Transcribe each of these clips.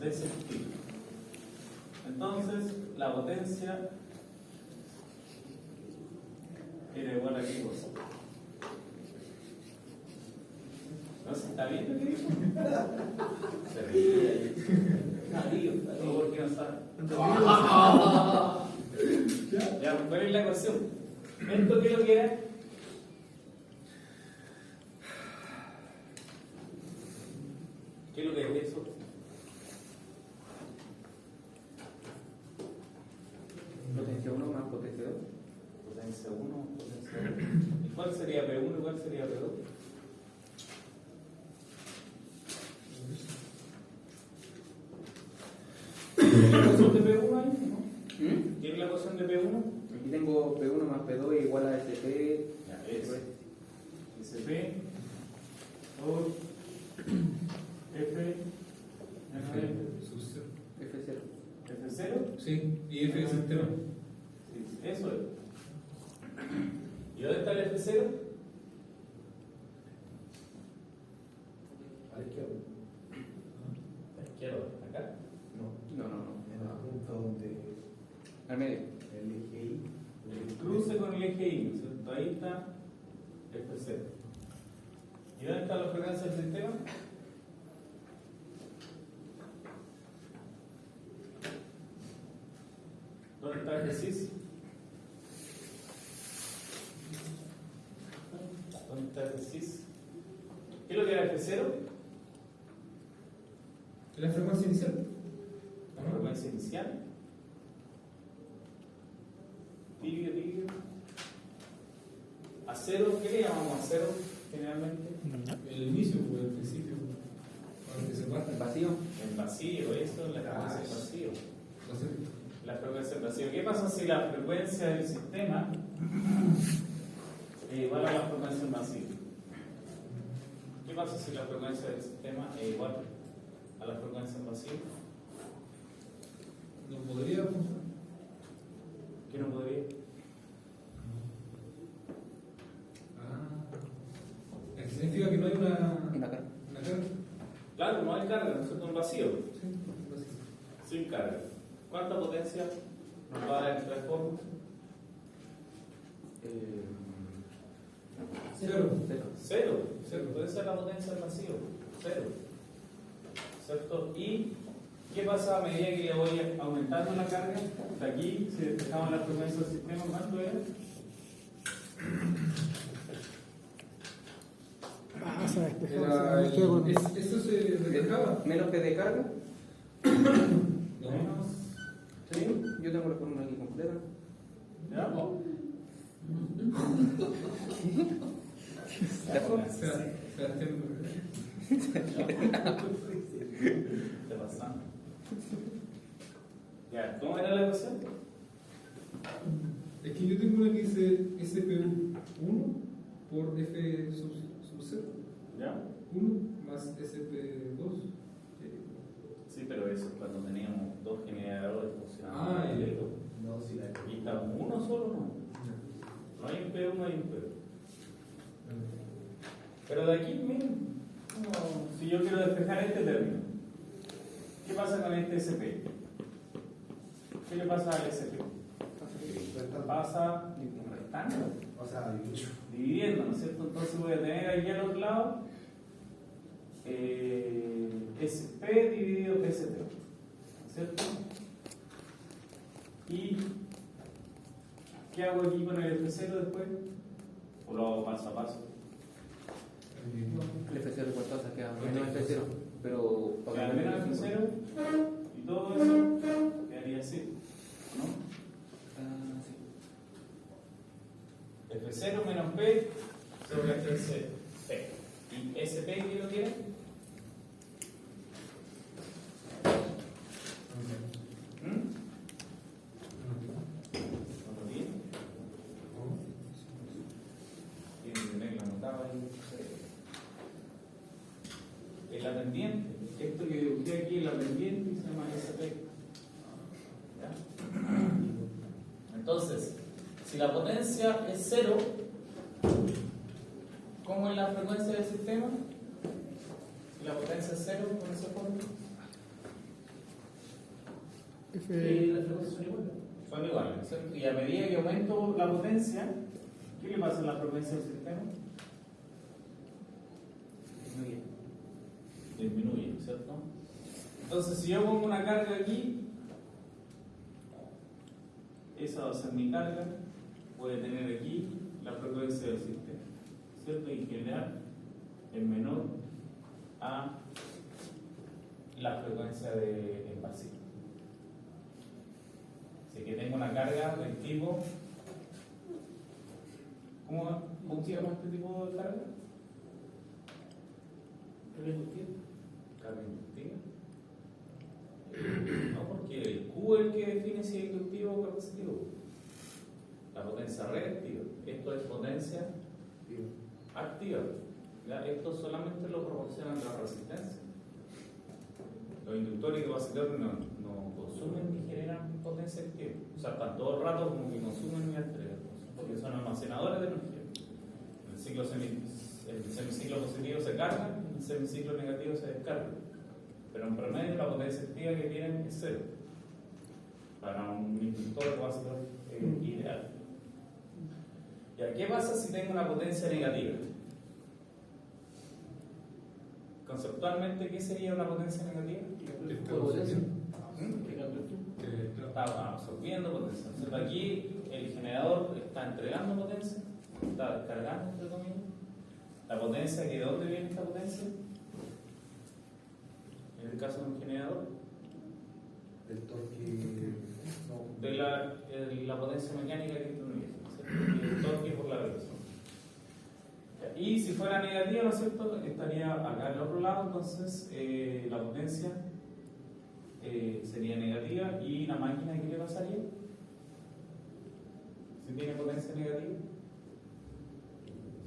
de ese estilo. Entonces, la potencia era igual a qué cosa. ¿No se está viendo qué dijo? Se ríe ahí. ¿O por qué no sabe? Ya, ¿cuál es la ecuación? ¿Esto qué es lo que era? ¿Qué es lo que es eso? Potencia 1 más potencia 2. Potencia 1, potencia 2. ¿Y cuál sería P1 y cuál sería P2? ¿Tiene la ecuación de P1 ahí? ¿No? ¿Tiene la ecuación de P1? Aquí tengo P1 más P2 igual a SP. Ya, SP por F F0. F0. Sí, y F es sistema. Sí, eso es. ¿Y dónde está el F0? A la izquierda. A la izquierda, acá. No. En la punta donde Al medio. el eje Y. El cruce con el eje Y, ¿no es cierto? Ahí está F0. ¿Y dónde está la frecuencia del sistema? ¿Dónde está F6? ¿Dónde está F6? ¿Qué es lo que era F0? La frecuencia inicial. La frecuencia inicial. Tibio. A cero, ¿qué le llamamos a cero generalmente? El inicio o el principio. Para que se parte. Vacío. El vacío, eso es la frecuencia del vacío. Entonces, La frecuencia del vacío. ¿Qué pasa si la frecuencia del sistema es igual a la frecuencia del vacío? ¿Qué pasa si la frecuencia del sistema es igual a la frecuencia del vacío? no podría funcionar. ¿Qué no podría? Eso significa que no hay una carga. carga. Claro, no hay carga, no es un vacío, Sí, vacío. sin carga. ¿Cuánta potencia nos va a dar en tres formas? Cero. Cero. Entonces esa es la potencia del vacío. Cero. ¿Cierto? ¿Y qué pasa a medida que le voy aumentando la carga? Hasta aquí, si despejamos la frecuencia del sistema, ¿cuánto era? Se despejó, Era se quedó con- Eso se reflejaba. Menos P de carga. Menos. Sí. Yo tengo la fórmula aquí completa. ¿Ya? ¿La fórmula? Te pasamos. Ya, ¿cómo era la ecuación? Es que yo tengo una que dice SP1 por F sub 0. ¿Ya? 1 más SP2. Sí, pero eso es cuando teníamos dos generadores funcionando. Ah, ya. No, si la Y está uno solo, no. No hay un P1, hay un P2. Pero de aquí, miren, si yo quiero despejar este término, ¿qué pasa con este SP? ¿Qué le pasa al SP? Pasa restando, O sea, dividiendo, ¿no es cierto? Entonces voy a tener aquí al otro lado SP dividido SP, ¿no es cierto? ¿Y qué hago aquí con el F0 después? ¿O lo hago paso a paso? El F0 igual pasa, queda menos F0. Pero Queda menos F0 y todo eso quedaría así, ¿no? Ah, sí. F0 menos P sobre SP. ¿Y SP qué lo tiene? ¿No lo tiene? Tiene que tenerlo anotado ahí. En la pendiente, esto que dibujé aquí en la pendiente se llama SP. ¿Ya? Entonces, si la potencia es 0, ¿cómo es la frecuencia del sistema? Si la potencia es 0, ¿cómo se forma? F. las frecuencias son iguales. Son iguales, ¿no es cierto? Y a medida que aumento la potencia, ¿qué le pasa a la frecuencia del sistema? Disminuye, ¿no es cierto? Entonces, si yo pongo una carga aquí, esa va a ser mi carga, voy a tener aquí la frecuencia del sistema, ¿cierto? Y en general es menor a la frecuencia en vacío. Así que tengo una carga del tipo. ¿Cómo se llama este tipo de carga? ¿Carga inductiva? Carga inductiva. No, porque el Q es el que define si es inductivo o capacitivo. La potencia reactiva. Esto es potencia activa. ¿Ya? Esto solamente lo proporcionan la resistencia. Los inductores y capacitores no consumen ni generan potencia activa. O sea, están todo el rato como que consumen y entregan, porque son almacenadores de energía. El semiciclo positivo se carga, el semiciclo negativo se descarga. Pero en promedio la potencia activa que tienen es cero. Para un inductor capacitor ideal. ¿Y qué pasa si tengo una potencia negativa? Conceptualmente, ¿qué sería una potencia negativa? Está absorbiendo potencia. Entonces, aquí el generador está entregando potencia, está descargando, entre comillas. La potencia, ¿de dónde viene esta potencia? En el caso de un generador, Del torque. No. de la potencia mecánica que tiene, ¿cierto? Y el torque por la reacción. Y si fuera negativa, ¿no es cierto? Estaría acá al otro lado, entonces la potencia sería negativa y la máquina, ¿qué le pasaría? Si tiene potencia negativa,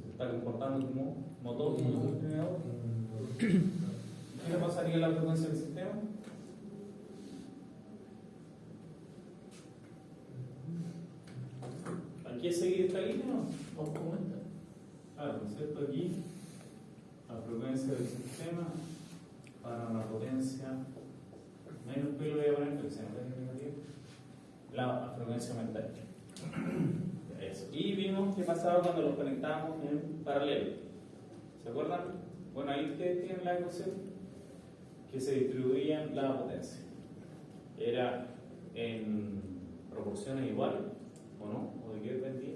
se está comportando como motor, como un generador. ¿Qué le pasaría a la frecuencia del sistema? ¿Aquí es seguir esta línea o no? ¿Cómo está? Claro, ¿no es cierto? Aquí la frecuencia del sistema para una potencia menos P, lo voy a poner porque se nota que es negativa, la frecuencia mental. Eso. Y vimos qué pasaba cuando los conectábamos en paralelo. ¿Se acuerdan? Bueno, ahí ustedes tienen la ecuación que se distribuían la potencia. Era en proporciones iguales, ¿o no? ¿O de qué dependía?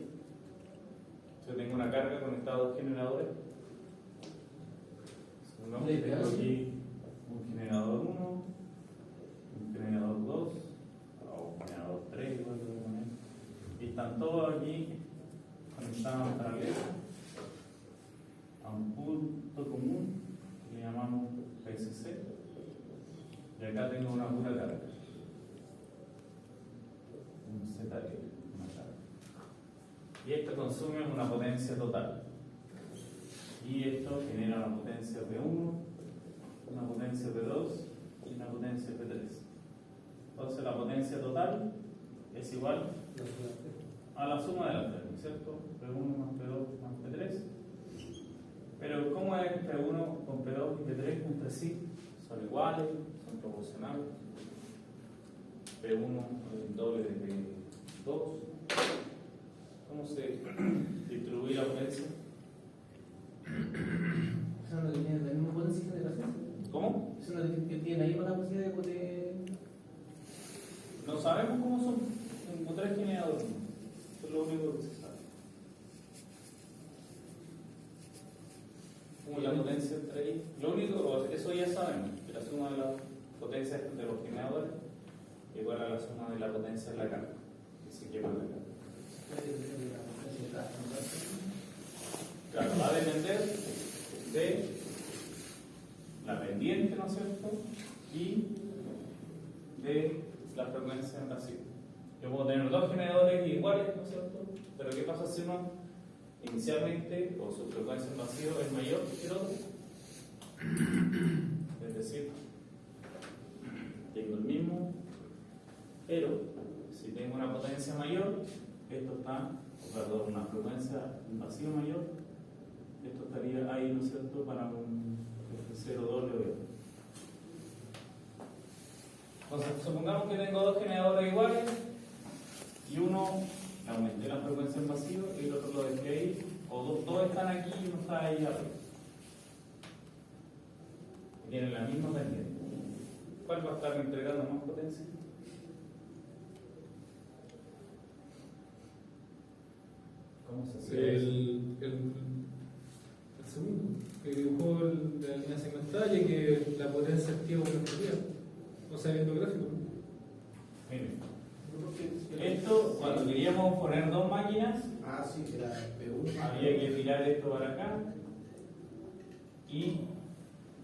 Yo tengo una carga conectada a dos generadores. ¿No? Tengo aquí un generador 1, un generador 2, o un generador 3, igual de manera. Y están todos aquí conectados en paralelo a un punto común que le llamamos PSC. Y acá tengo una pura carga. Un ZL, una carga. Y esto consume una potencia total. Y esto genera una potencia P1, una potencia P2 y una potencia P3. Entonces la potencia total es igual a la suma de las tres, ¿cierto? P1 más P2 más P3. Pero ¿cómo es P1 con P2 y P3 entre sí? Son iguales, son proporcionales. P1 es el doble de P2. ¿Cómo se distribuye la potencia? ¿Eso no tiene la misma potencia de generación? ¿Cómo? ¿Eso no tiene la misma capacidad de...? No sabemos cómo son. Tengo tres generadores. Eso es lo único que se sabe. ¿Cómo es la potencia entre ellos? Lo único, eso ya sabemos, que la suma de las potencias de los generadores es igual a la suma de la potencia de la carga, que se quema la carga. Claro, va a depender de la pendiente, ¿no es cierto? Y de la frecuencia en vacío. Yo puedo tener dos generadores iguales, ¿no es cierto? Pero ¿qué pasa si uno inicialmente o su frecuencia en vacío es mayor que el otro? Es decir, tengo el mismo, pero si tengo una potencia mayor, esto está, perdón, una frecuencia en vacío mayor, esto estaría ahí, ¿no es cierto?, para un F0 W. Entonces, supongamos que tengo dos generadores iguales y uno le aumenté la frecuencia en vacío y el otro lo dejé ahí, o dos están aquí y uno está ahí arriba. Y tienen la misma pendiente. ¿Cuál va a estar entregando más potencia? ¿Cómo se hace eso? El segundo, que dibujó la línea segmental y que la potencia activa por energía. O sea, viendo gráfico. Miren, esto, cuando queríamos poner dos máquinas, Ah, sí, que la P1. había que tirar esto para acá y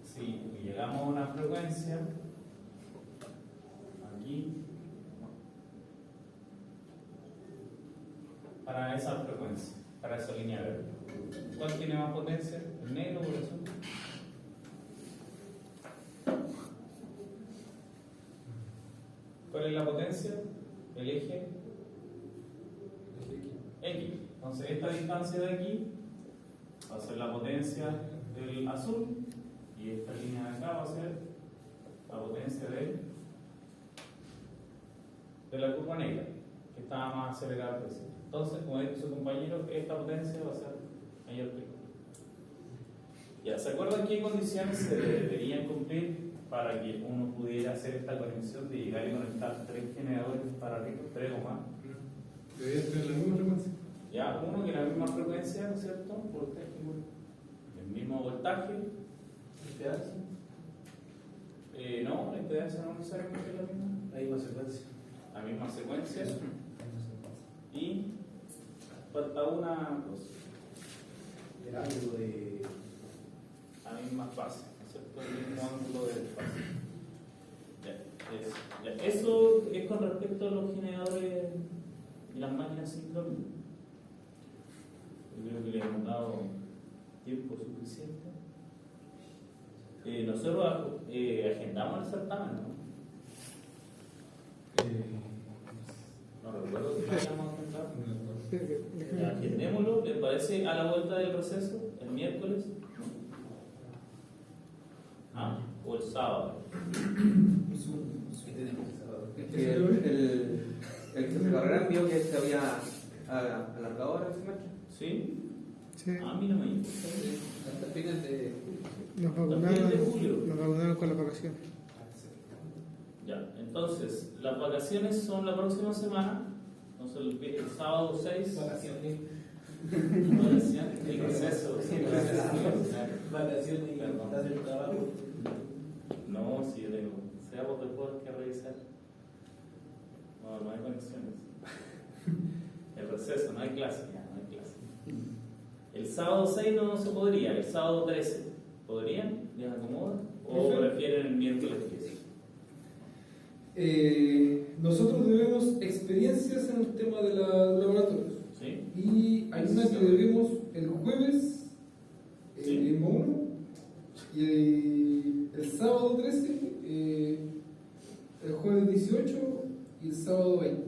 si llegamos a una frecuencia aquí para esa frecuencia, para esa línea verde, ¿cuál tiene más potencia? ¿El negro o el azul? ¿Cuál es la potencia? El eje X. Entonces esta distancia de aquí va a ser la potencia del azul y esta línea de acá va a ser la potencia de la curva negra, que estaba más acelerada que esa. Entonces, como dijo su compañero, esta potencia va a ser mayor que esta. Ya, ¿se acuerdan qué condiciones se deberían cumplir para que uno pudiera hacer esta conexión de llegar y conectar tres generadores para arriba, tres o más? Debería tener la misma frecuencia. Ya, uno que la misma frecuencia, ¿no es cierto? Voltaje, el mismo voltaje. ¿Impedancia? No, la impedancia no necesariamente es la misma. La misma secuencia. La misma secuencia. Y falta una cosa, El ángulo de. la misma fase, ¿no es cierto? El mismo ángulo de fase. Ya, eso es con respecto a los generadores y las máquinas sincrónicas. Yo creo que le hemos dado tiempo suficiente. Nosotros agendamos el certamen, ¿no? No recuerdo si lo hayamos agendado. Agendémoslo, ¿les parece a la vuelta del receso? ¿El miércoles? O el sábado. ¿Qué tenemos el sábado? El que se carrera vio que se había alargado ahora el semestre. ¿Sí? Sí, A mí no me importa. Hasta final de. nos También de julio. vacunaron con la vacación. Ya, entonces, las vacaciones son la próxima semana. Entonces, el sábado 6. Vacaciones. Vacaciones, el receso. Vacaciones y Perdón. estás en el trabajo. No, si yo tengo. Sea porque puedo que revisar. No hay conexiones. El receso, no hay clase, ya, no hay clase. El sábado 6 no se podría, el sábado 13. ¿Podrían? ¿Les acomoda? ¿O prefieren el miércoles 10? Nosotros debemos experiencias en el tema de los laboratorios. ¿Sí? Y hay una que debemos el jueves, Sí. el mismo 1, y el sábado 13, el jueves 18 y el sábado 20.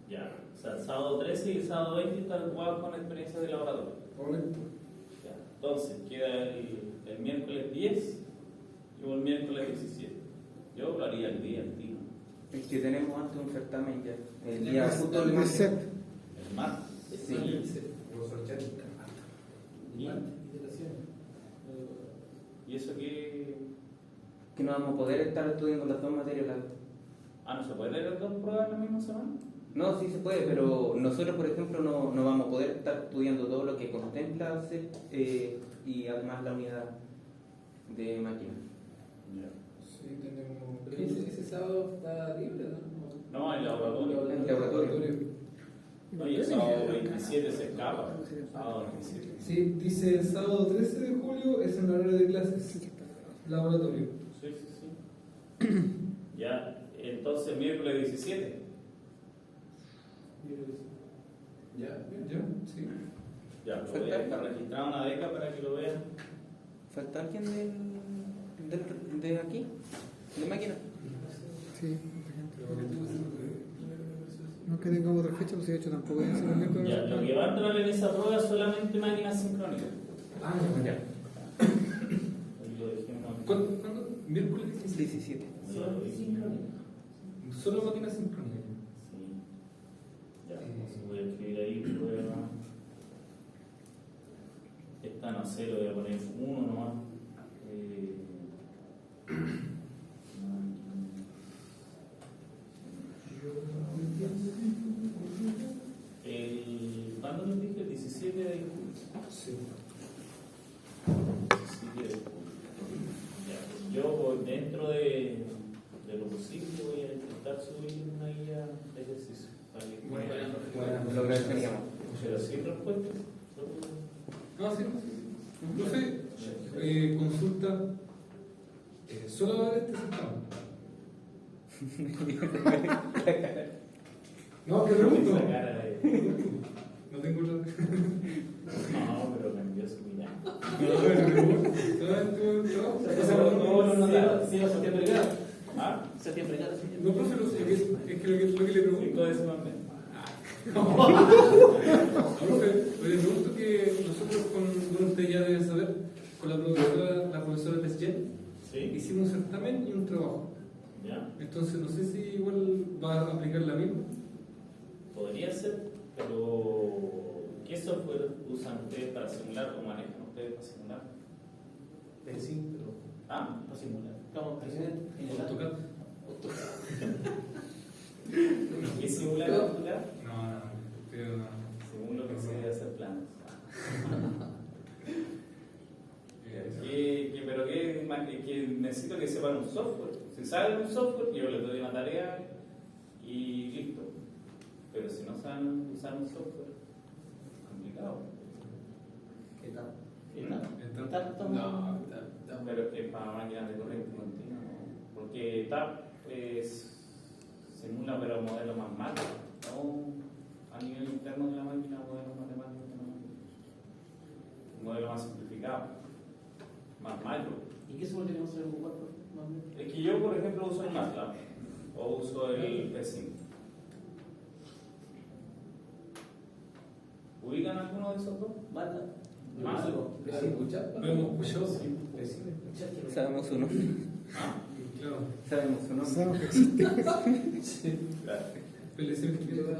Ya, o sea, el sábado 13 y el sábado 20 están ocupados con experiencia de laboratorio. Correcto. Ya, entonces queda el miércoles 10 y el miércoles 17. Yo lo haría el día, el tío. El que tenemos antes un certamen ya. El día justo del El martes. CEP. El martes. Sí. Profesor Chati. ¿Y? Invitaciones. ¿Y eso qué? Que no vamos a poder estar estudiando las dos materias. ¿No se puede leer dos pruebas en la misma semana? No, sí se puede, pero nosotros, por ejemplo, no vamos a poder estar estudiando todo lo que contempla CEP y además la unidad de máquina. Ya. Sí, tenemos. Pero ese sábado está libre, ¿no? No, el laboratorio. El laboratorio. No, y el sábado 27 se escapa. Sábado 27. Sí, dice el sábado 13 de julio es en horario de clases. Laboratorio. Sí, sí, sí. Ya, entonces miércoles 17. Ya. ¿Ya? Sí. Ya, lo voy a dejar registrado una beca para que lo vean. ¿Falta alguien de aquí? ¿De máquina? Sí, no que tengamos otra fecha, pues de hecho tampoco voy a hacer el miércoles. Ya, lo que va a entrar en esa prueba es solamente máquinas sincrónicas. Ya. Ahí lo dejemos. ¿Cuándo? ¿Miércoles 17. 17. Sincrónicas. Solo máquina sincrónica. Sí. Ya, entonces voy a escribir ahí prueba. Esta no sé, lo voy a poner 1 nomás. ¿Cuándo nos dije? El 17 de julio. Sí. 17 de julio. Ya, pues yo dentro de lo posible voy a intentar subir una guía de ejercicio. Para que Bueno, Lo agradeceríamos. pero sin respuesta. No, sí. Profe, consulta. ¿Solo va a haber este certamen? No, te pregunto. Esa cara de- No tengo otra. No, pero cambió su mirada. No, te pregunto. ¿Solamente un trabajo? O sea, no, Sí, a septiembre cada. ¿Ah? Septiembre cada. no, profe, es que lo que le pregunto. 5 décimas menos. Profe, le pregunto que nosotros con usted ya deben saber, con la profesora Pesquén, ¿Sí? hicimos un certamen y un trabajo. ¿Ya? Entonces no sé si igual va a aplicar la misma. Podría ser, pero ¿qué software usan ustedes para simular o manejan ustedes para simular? Sí, pero Ah, para simular. Vamos, en el AutoCAD. ¿qué simular en AutoCAD? No, pero no. Según lo que se debe hacer planos. Pero que necesito que sepan un software. Si saben un software, yo les doy una tarea y listo. Pero si no saben usar un software, es complicado. ¿Qué tal? Entonces, No, Pero es para máquinas de corriente continua, ¿no? Porque TAP simula pero modelos más macro, no a nivel interno de la máquina, modelos matemáticos de la máquina. Un modelo más simplificado, más macro. ¿Y qué software tenemos en el cuarto? Es que yo, por ejemplo, uso el MATLAB o uso el P5. ¿Ubican alguno de esos dos? Mata. Más. ¿lo hemos escuchado? Sabemos su nombre. Ah, Claro. Sabemos su nombre. Sabemos que existe. claro. PLC 1500.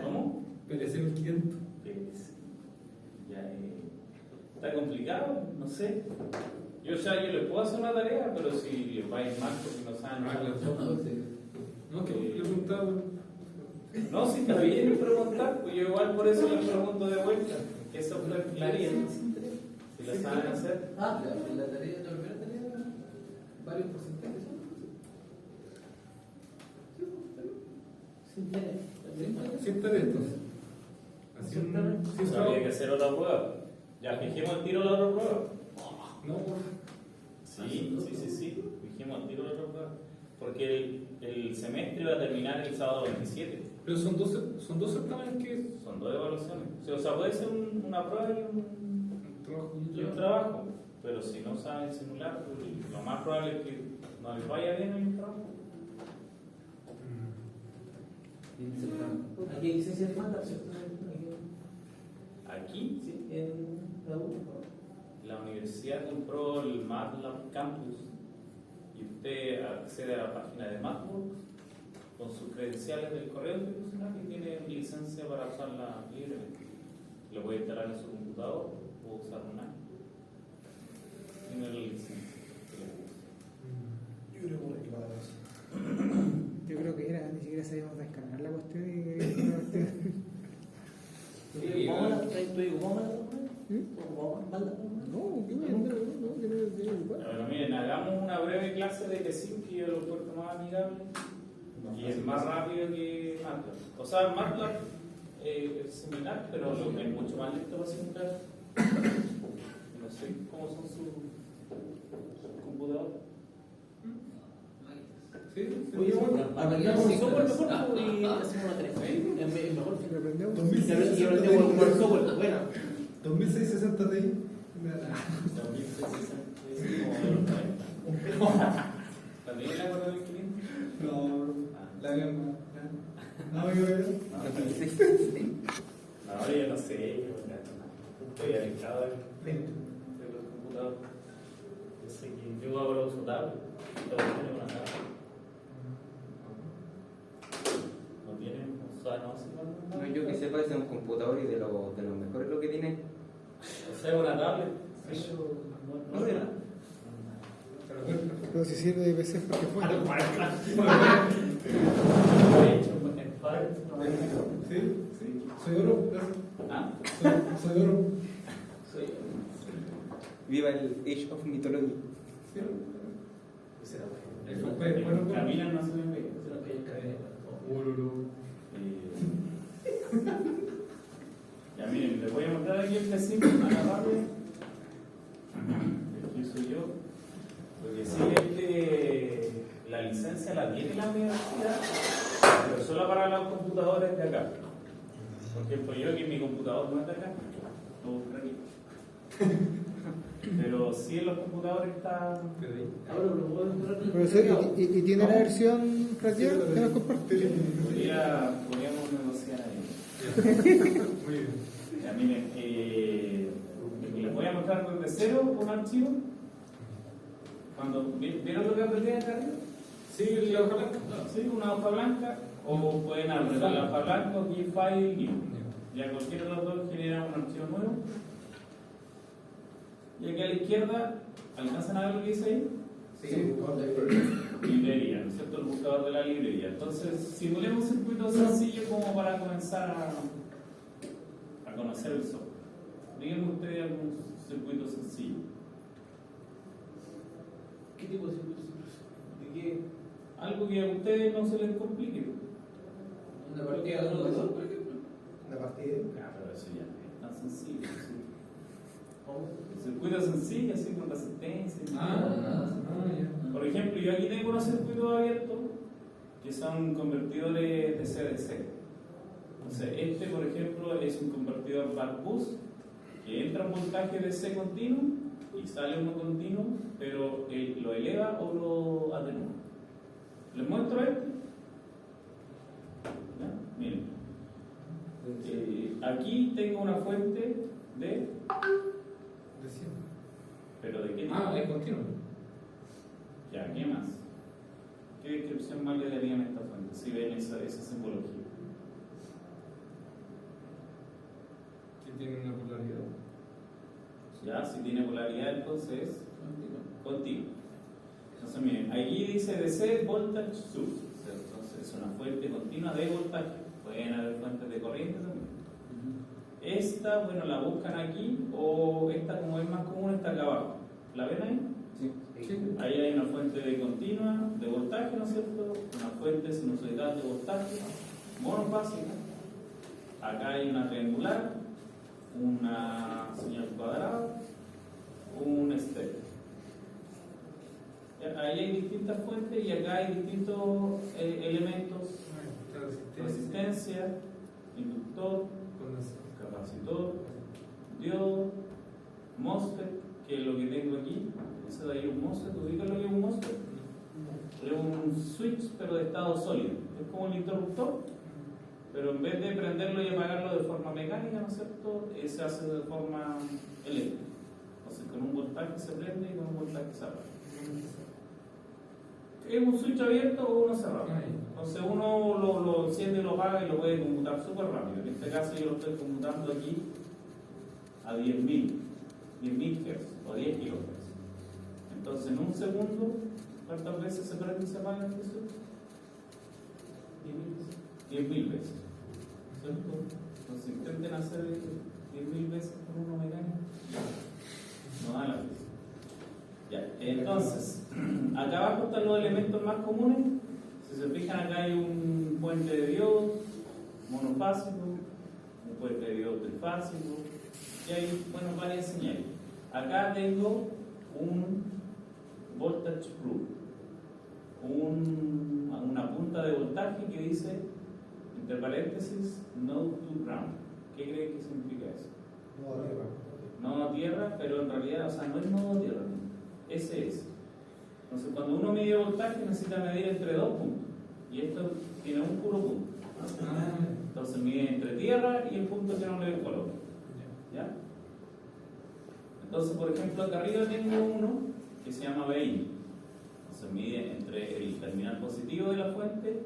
¿Cómo? PLC 1500. Ya, está complicado, no sé. Yo les puedo hacer una tarea, pero si les va a ir mal porque no saben Ah, usar claro. los software. No, que le preguntaba. No, si está bien preguntar, pues yo igual por eso les pregunto de vuelta. ¿Qué software harían? Si lo saben hacer. Ah, la tarea, la primera tarea, varios porcentajes son. Sin tarea. Sin talentos. Así Sin talentos. sin Habría trabajo. que hacer otra prueba. Ya, fijemos el tiro la otra prueba. No, Sí. Fijemos el tiro la otra prueba. Porque el semestre va a terminar el sábado 27. pero son dos certámenes que. Son 2 evaluaciones. O sea, puede ser una prueba y un trabajo. Pero si no saben simular, pues, lo más probable es que no les vaya bien en el trabajo. Aquí hay licencias de MATLAB, ¿cierto? Aquí, Sí, en la U. la universidad compró el MATLAB Campus y usted accede a la página de MathWorks con sus credenciales del correo institucional y tiene licencia para usarla libremente. Lo puede instalar en su computador o usar un Mac. Tiene la licencia que le gusta. Yo creo que era, ni siquiera sabíamos descargar la cuestión y. No, yo no. Bueno, miren, hagamos una breve clase de P5 que yo lo encuentro más amigable y es más rápido que MATLAB. O sea, MATLAB es similar, pero lo que es mucho más lento para simular. No sé cómo son sus computadores. Sí, Oye, bueno, arreglamos el software mejor y hacemos una tarea. Es mejor. Si lo aprendemos. Y aprendemos a ocupar el software. Bueno. 2660 Ti. ¿También la acuerdo del cliente? No, la misma. No, yo No, yo no sé, yo estoy alejado de los computadores. Yo sé que yo hago lo uso tablet, todo tiene una tablet. sepa, ese es un computador y de los mejores lo que tiene. O sea, una tablet. Sí, no sé nada. Pero si sirve de PC porque fue. Sí, soy oro, gracias. ¿Ah? Soy oro. Viva el Age of Mythology. Camila no se me ve. Ya miren, les voy a mostrar aquí el precinto agarrable. Aquí soy yo. Porque sí, la licencia la tiene la universidad, pero solo para los computadores de acá. Por ejemplo, yo que mi computador no es de acá, lo busco aquí. Pero sí en los computadores está. Profesor, ¿y tiene la versión radial que nos comparte? Podríamos negociar ahí. Muy bien. Ya miren, les voy a mostrar desde cero un archivo. ¿Vieron lo que aprendí acá arriba? Sí, la hoja blanca. Sí, una hoja blanca. O pueden abrir la hoja blanca, aquí file, new. Ya cualquiera de los dos genera un archivo nuevo. Y aquí a la izquierda, ¿alcanzan a ver lo que dice ahí? Sí. Librería, ¿no es cierto? El buscador de la librería. Entonces, simulemos un circuito sencillo como para comenzar a conocer el software. Díganme ustedes algún circuito sencillo. ¿Qué tipo de circuito? ¿De qué? Algo que a ustedes no se les complique. Una partida de ordenador, por ejemplo. La partida. Ah, pero eso ya no es tan sencillo. ¿Sí? El circuito sencillo, así con resistencia. Ya. Por ejemplo, yo aquí tengo unos circuitos abiertos que son convertidores de CDC. Entonces, este, por ejemplo, es un convertidor back boost que entra un voltaje de C continuo y sale uno continuo, pero lo eleva o lo atenúa. Les muestro este. ¿Ya? Miren. Aquí tengo una fuente de. ¿Pero de qué tipo? Es continuo. Ya, ¿qué más? ¿Qué descripción más le darían a esta fuente? Si ven esa simbología. Que tiene una polaridad. Ya, si tiene polaridad, entonces es continuo. Entonces, miren, aquí dice DC voltage source. Entonces, es una fuente continua de voltaje. Pueden haber fuentes de corriente también. Esta, bueno, la buscan aquí, o esta, como es más común, está acá abajo. ¿La ven ahí? Sí. Ahí hay una fuente de continua de voltaje, ¿no es cierto? Una fuente sinusoidal de voltaje monofásica. Acá hay una triangular, una señal cuadrada, un estéreo. Ahí hay distintas fuentes y acá hay distintos elementos: resistencia, inductor, capacitor, diodo, MOSFET, que es lo que tengo aquí. Ese de ahí es un MOSFET. ¿Ubican lo que es un MOSFET? Es un switch, pero de estado sólido. Es como el interruptor, pero en vez de prenderlo y apagarlo de forma mecánica, ¿no es cierto?, se hace de forma eléctrica. Entonces, con un voltaje se prende y con un voltaje se apaga. ¿Es un switch abierto o uno cerrado? Entonces, uno lo enciende y lo apaga y lo puede conmutar súper rápido. En este caso, yo lo estoy conmutando aquí a 10.000 Hz o 10 kHz. Entonces, en un segundo, ¿cuántas veces se prende y se apaga este switch? 10.000 veces. ¿Cierto? Entonces, intenten hacer 10.000 veces con uno mecánico. No da la vez. Ya, entonces, acá abajo están los elementos más comunes. Si se fijan, acá hay un puente de diodos monofásico, un puente de diodos trifásico, y hay, bueno, varias señales. Acá tengo un voltage probe, una punta de voltaje que dice, entre paréntesis, node to ground. ¿Qué creen que significa eso? Nodo a tierra, pero en realidad, o sea, no es nodo a tierra, ese es. Entonces, cuando uno mide voltaje, necesita medir entre dos puntos, y esto tiene un puro punto. Entonces, mide entre tierra y el punto que no le coloca. ¿Ya? Entonces, por ejemplo, acá arriba tengo uno que se llama BI. Entonces, mide entre el terminal positivo de la fuente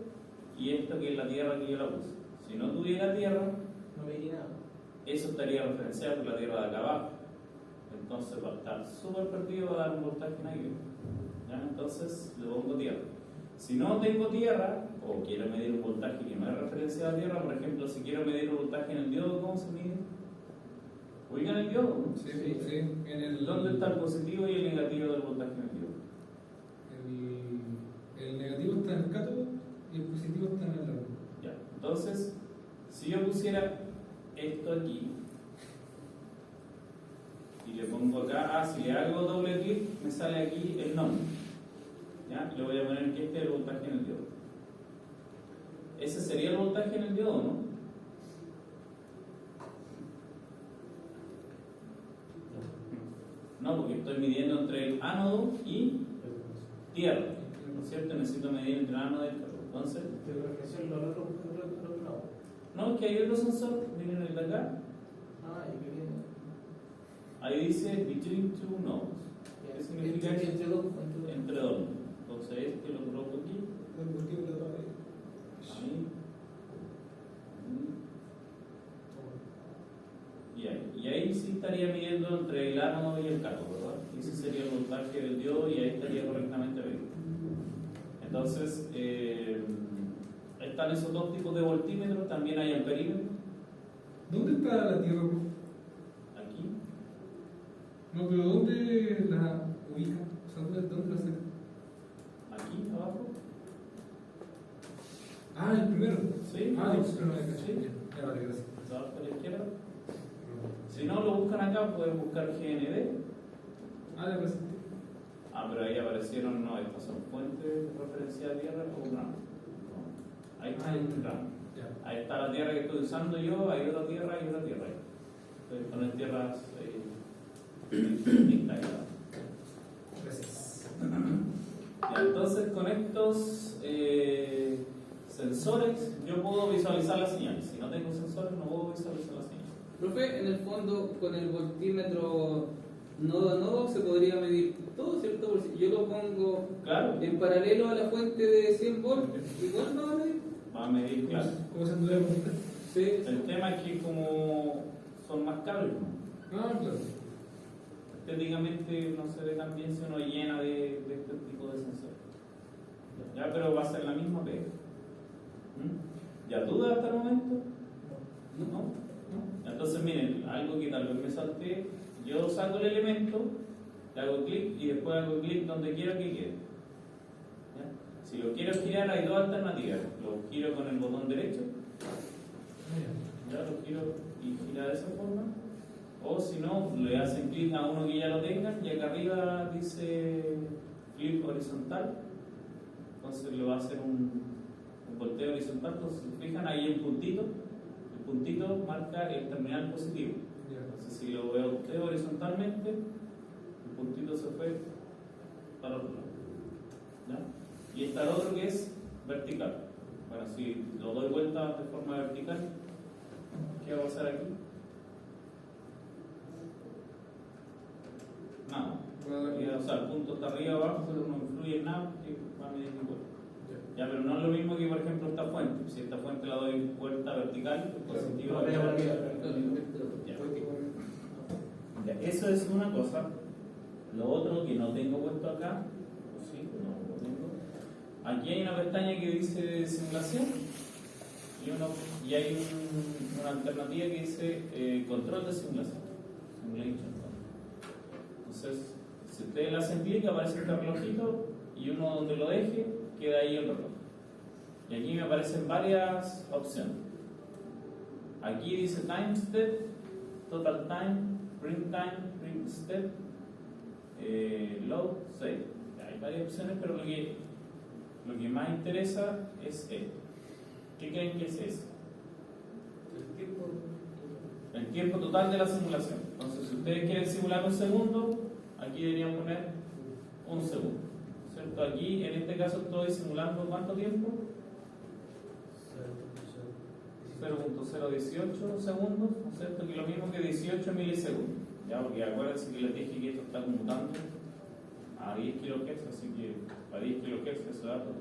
y esto que es la tierra que yo la puse. Si no tuviera tierra, no vería nada. Eso estaría referenciado por la tierra de acá abajo. Entonces va a estar súper perdido, va a dar un voltaje negativo. ¿Ya? Entonces le pongo tierra. Si no tengo tierra, o quiero medir un voltaje que no es referenciado a tierra, por ejemplo, si quiero medir un voltaje en el diodo, ¿cómo se mide? Ubican el diodo, ¿no? Sí, sí. ¿Dónde está el positivo y el negativo del voltaje en el diodo? El negativo está en el cátodo y el positivo está en el ánodo. Ya. Entonces, si yo pusiera esto aquí y le pongo acá, si le hago doble clic, me sale aquí el nombre. ¿Ya? Le voy a poner que este es el voltaje en el diodo. Ese sería el voltaje en el diodo, ¿no? No, porque estoy midiendo entre el ánodo y tierra, ¿no es cierto? Necesito medir entre el ánodo y el cátodo. Entonces, no, es que hay otro sensor, miren el de acá, Ah, y que viene. ahí dice between two nodes. ¿Qué significa eso? Entre dos. Entre dos. Entonces este lo coloco aquí, ahí, y ahí. Y ahí sí estaría midiendo entre el ánodo y el cátodo, ¿verdad? Y ese sería el voltaje del diodo y ahí estaría correctamente medido. Entonces, están esos dos tipos de voltímetros, también hay amperímetros, ¿Dónde está la Tierra? aquí, No, pero ¿dónde la ubica? O sea, ¿dónde la saca? aquí abajo. Ah, el primero. Sí, Ah, el primero de sí. Ya, ya, vale, gracias. Abajo a la izquierda. Si no lo buscan acá, pueden buscar GND. Ah, la presenté. Ah, pero ahí aparecieron, no, estas son fuentes de referencia a tierra o grano. No. Ahí está el grano. Ya. Ahí está la tierra que estoy usando yo, hay otra tierra y otra tierra. Entonces poner tierras integradas. Gracias. Ya, entonces con estos sensores yo puedo visualizar las señales. Si no tengo sensores no puedo visualizar las señales. Profe, en el fondo, con el voltímetro nodo a nodo se podría medir todo, ¿cierto? Porque si yo lo pongo Claro, en paralelo a la fuente de 100 volts, igual no va a medir. va a medir, claro. ¿Cómo se anduvo? Sí. El tema es que como son más caros, ¿no? Ah, claro. Estéticamente no se ve tan bien si uno llena de este tipo de sensores. Ya, pero va a ser la misma pega. ¿Mm? ¿Ya duda hasta el momento? ¿No? Entonces miren, algo que tal vez me salté, yo saco el elemento, le hago clic y después hago clic donde quiero que quede. ¿Ya? Si lo quiero girar hay dos alternativas, lo giro con el botón derecho, ya lo giro y gira de esa forma, o si no, le hacen clic a uno que ya lo tengan y acá arriba dice flip horizontal, entonces le va a hacer un volteo horizontal. Entonces si se fijan ahí el puntito marca el terminal positivo. Entonces si lo volteo horizontalmente, el puntito se fue para el otro lado. ¿Ya? Y está el otro que es vertical. Bueno, si lo doy vuelta de forma vertical, ¿qué va a pasar aquí? Nada. O sea, el punto está arriba abajo, pero no influye en nada porque va a medir igual. Ya, pero no es lo mismo que, por ejemplo, esta fuente. Si esta fuente la doy vuelta vertical, positivo. Ya, eso es una cosa. Lo otro que no tengo puesto acá, o sí, no lo tengo. Aquí hay una pestaña que dice simulación y hay una alternativa que dice control de simulación. Simulation. Entonces, si ustedes le hacen clic, aparece este relojito y uno donde lo deje, queda ahí el reloj. Y aquí me aparecen varias opciones. Aquí dice time step, total time, print time, print step, load, save. Hay varias opciones, pero lo que más interesa es esto. ¿Qué creen que es eso? El tiempo total de la simulación. Entonces, si ustedes quieren simular un segundo, aquí deberían poner un segundo. ¿Cierto? Aquí, en este caso, estoy simulando ¿cuánto tiempo? 0.018 segundos, ¿cierto? Que es lo mismo que 18 milisegundos. Ya, porque acuérdense que les dije que esto está conmutando a 10 kHz, así que a 10 kHz ese dato.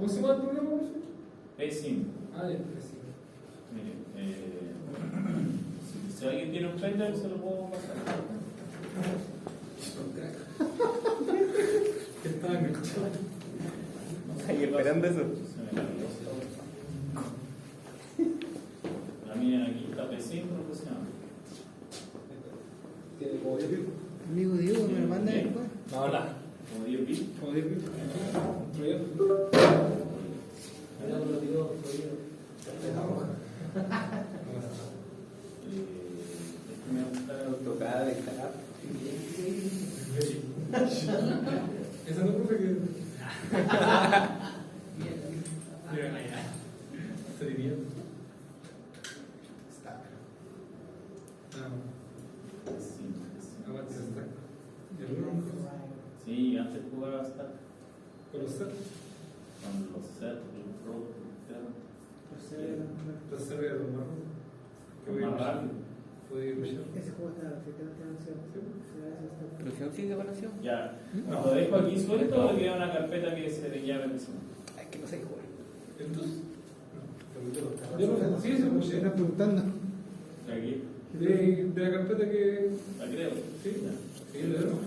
¿Cómo se llama el programa, por favor? P5. Ah, ya, sí. Mire, si alguien tiene un pendrive, se lo puedo pasar. Que estaba enganchado. Ahí esperando eso. Se me cargó. La miren aquí, está P5 profesional. Amigo Diego, me lo manda Bien. después. Hola. Como 10 bits. ¿Cómo te ves? Me gusta Tocada de cara. Esa no profe que. Mira, se diría. Stack. Aguante ese stack. ¿Y el uno? Sí, antes jugaba hasta ¿Con los set? con los sets, los pros, Los set de los marros. Que voy a más rápido. Puede rushar. Ese juego está perfectamente anunciado. ¿Producción sigue evaluación? Ya, ¿lo dejo aquí suelto o le queda una carpeta que se le llame encima? Ay, que no sé jugar. ¿El 2? No. Yo no. Sí, se Se está preguntando. Aquí, De la carpeta que. la creo. Sí. Ya. Sí, le dejo.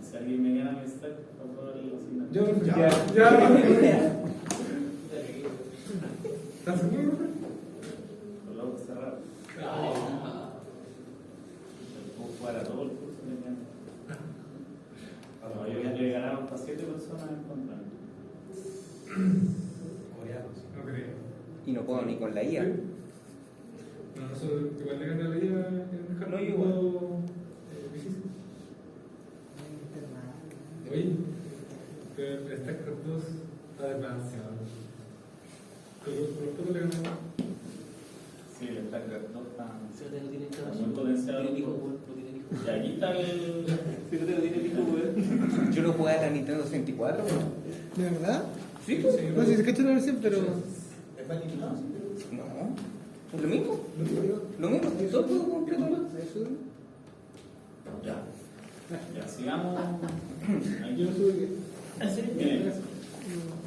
Si alguien me gana mi stack, para poder asignar. Yo Ya. ya. ¿Estás seguro? Con los ojos cerrados. Puedo jugar a todo el curso, me encanta. No, yo ya le ganaron hasta 7 personas en contra. No creo. Y no puedo ni con la IA. No, nosotros igual le gané la vida en No, Hardcore. igual. Difícil. Oye, pero el StarCraft 2 está demasiado. Con los pocos le ganamos. Sí, el stack de dos está Si no tiene está muy potenciado. tiene hijo, weón, no tiene hijo. Y aquí está el. Si no tiene hijo, weón. Yo lo jugué a la Nintendo 64. ¿De verdad? Sí, pues. No sé si se cacha la versión, pero. No. ¿Es lo mismo? Lo mismo. Todo juego completo. Ya. Ya, sigamos. Aquí. Yo sube que. Bien.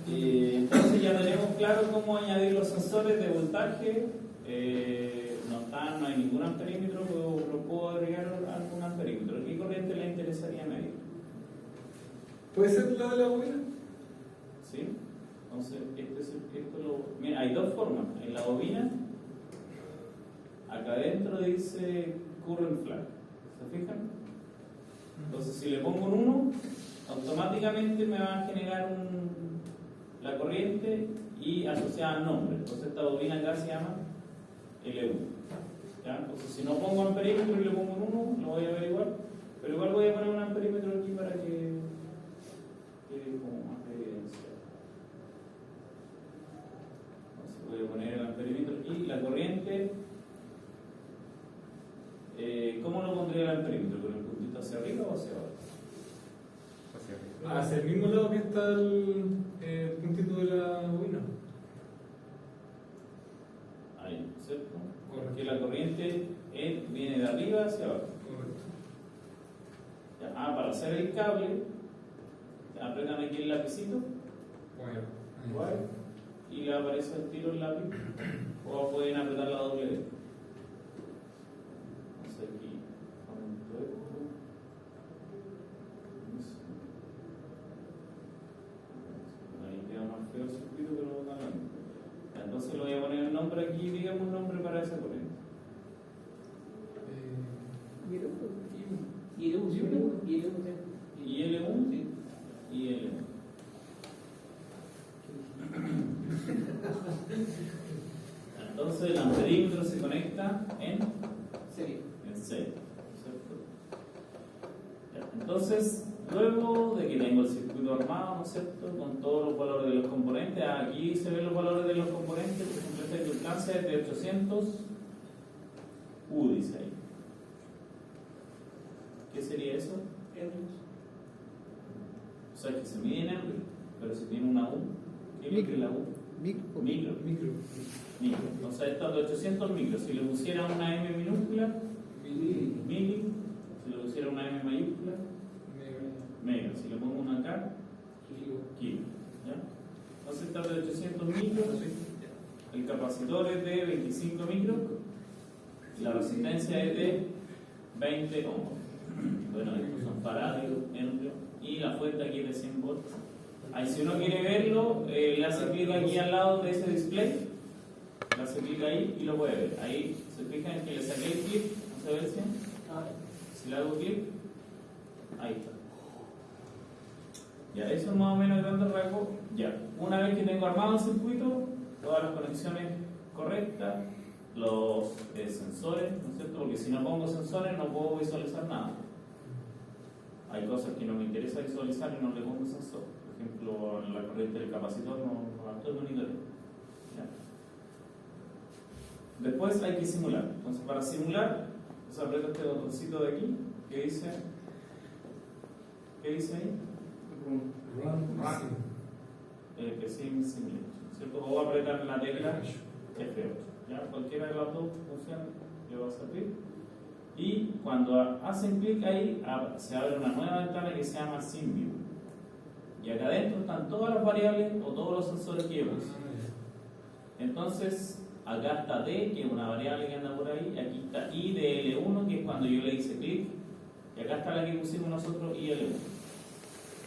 Entonces ya tenemos claro cómo añadir los sensores de voltaje. No hay ningún amperímetro, pero puedo agregar algún amperímetro. ¿Qué corriente le interesaría medir? ¿Puede ser la de la bobina? ¿Sí? Entonces, mira, hay dos formas. En la bobina, acá adentro dice current flag. ¿Se fijan? Entonces, si le pongo un 1, automáticamente me va a generar la corriente y asociada al nombre. Entonces, esta bobina acá se llama L1. ¿Ya? Entonces, si no pongo amperímetro y le pongo un 1, lo voy a averiguar. Pero igual voy a poner un amperímetro aquí para que quede como más evidencia. Entonces, voy a poner el amperímetro aquí. La corriente, ¿cómo lo pondría el amperímetro? ¿Con el puntito hacia arriba o hacia abajo? Hacia el mismo lado que está el puntito de la bobina. Ahí, ¿cierto? Correcto. Porque la corriente viene de arriba hacia abajo. Correcto. Ya, para hacer el cable, apretan aquí el lapicito, Bueno. igual, y le aparece el tiro el lápiz, o pueden apretar la doble D. Entonces aquí, aumento esto. Ahí queda más feo el circuito, pero no tanto. Entonces le voy a poner el nombre aquí, digamos un nombre para esa corriente. Y el uso, y el uso. Y L1, sí. Y L1. Entonces el amperímetro se conecta en Serio. serie, ¿cierto? Ya, entonces, luego de que tengo el circuito armado, ¿no es cierto? Con todos los valores de los componentes, aquí se ven los valores de los componentes, por ejemplo, esta inductancia es de 800 U, dice ahí. ¿Qué sería eso? O sea, que se mide en Henry, pero si tiene una U, ¿qué es lo que es la U? Micro. Micro. Micro. Entonces, esto es de 800 micros. Si le pusiera una M minúscula, mili. Si le pusiera una M mayúscula, mega. Si le pongo una acá, kilo. ¿Ya? Entonces está de 800 micros, el capacitor es de 25 micros, la resistencia es de 20 ohms. Bueno, estos son farads, y la fuente aquí es de 100 volts. Ahí, si uno quiere verlo, le hace clic aquí al lado de ese display, le hace clic ahí y lo puede ver. Ahí se fijan que le saqué el clic, ¿no se ve el 100? Si le hago clic, ahí está. Ya, eso es más o menos grande rasgo. Ya, una vez que tengo armado el circuito, todas las conexiones correctas, los sensores, ¿no es cierto? Porque si no pongo sensores no puedo visualizar nada. Hay cosas que no me interesa visualizar y no le pongo sensor. Por ejemplo, la corriente del capacitor no la estoy monitoreando. Después hay que simular. Entonces, para simular, se aprieta este botoncito de aquí que dice. ¿Qué dice ahí? Que simulation, ¿cierto? O voy a apretar la tecla F8. ¿Ya? Cualquiera de las dos funciones le va a servir. Y cuando hacen clic ahí, se abre una nueva ventana que se llama SimView. Y acá adentro están todas las variables o todos los sensores que yo puse. Entonces, acá está D, que es una variable que anda por ahí. Aquí está I de L1, que es cuando yo le hice clic. Y acá está la que pusimos nosotros, IL1.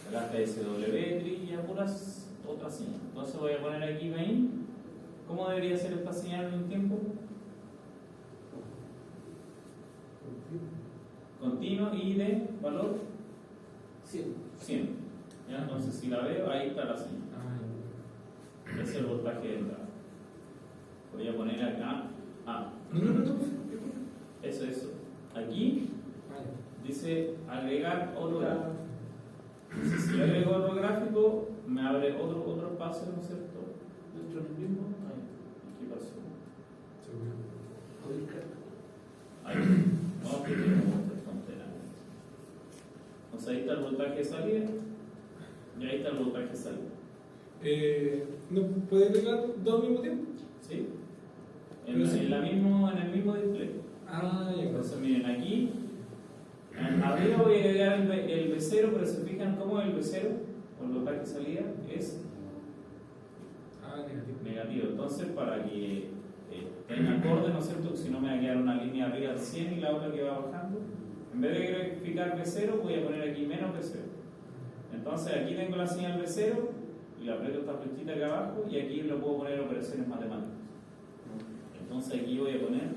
Acá está SW, trilla, puras otras señales. Entonces voy a poner aquí main. ¿Cómo debería ser esta señal en el tiempo? Continuo y de valor 100. ¿Ya? Entonces si la veo, ahí está la señal. Ese es el voltaje de entrada. Voy a poner acá A. Eso. Aquí dice agregar otro gráfico. Si le agrego otro gráfico, me abre otro espacio, ¿no es cierto? Dentro del mismo. ¿Qué pasó? Ahí. No, que tenemos otra frontera. Entonces ahí está el voltaje de salida. Y ahí está el voltaje de salida. ¿No puede pegar dos al mismo tiempo? ¿Sí? En el mismo display. Ya. Entonces miren aquí. Arriba voy a agregar el V0, pero se fijan cómo el V0, o el voltaje de salida, es negativo. Entonces, para que tenga acorde, ¿no es cierto? Si no me va a quedar una línea arriba al 100 y la otra que va bajando. En vez de graficar V0, voy a poner aquí menos V0. Entonces, aquí tengo la señal V0 y la aprieto esta flechita acá abajo y aquí lo puedo poner operaciones matemáticas. Entonces, aquí voy a poner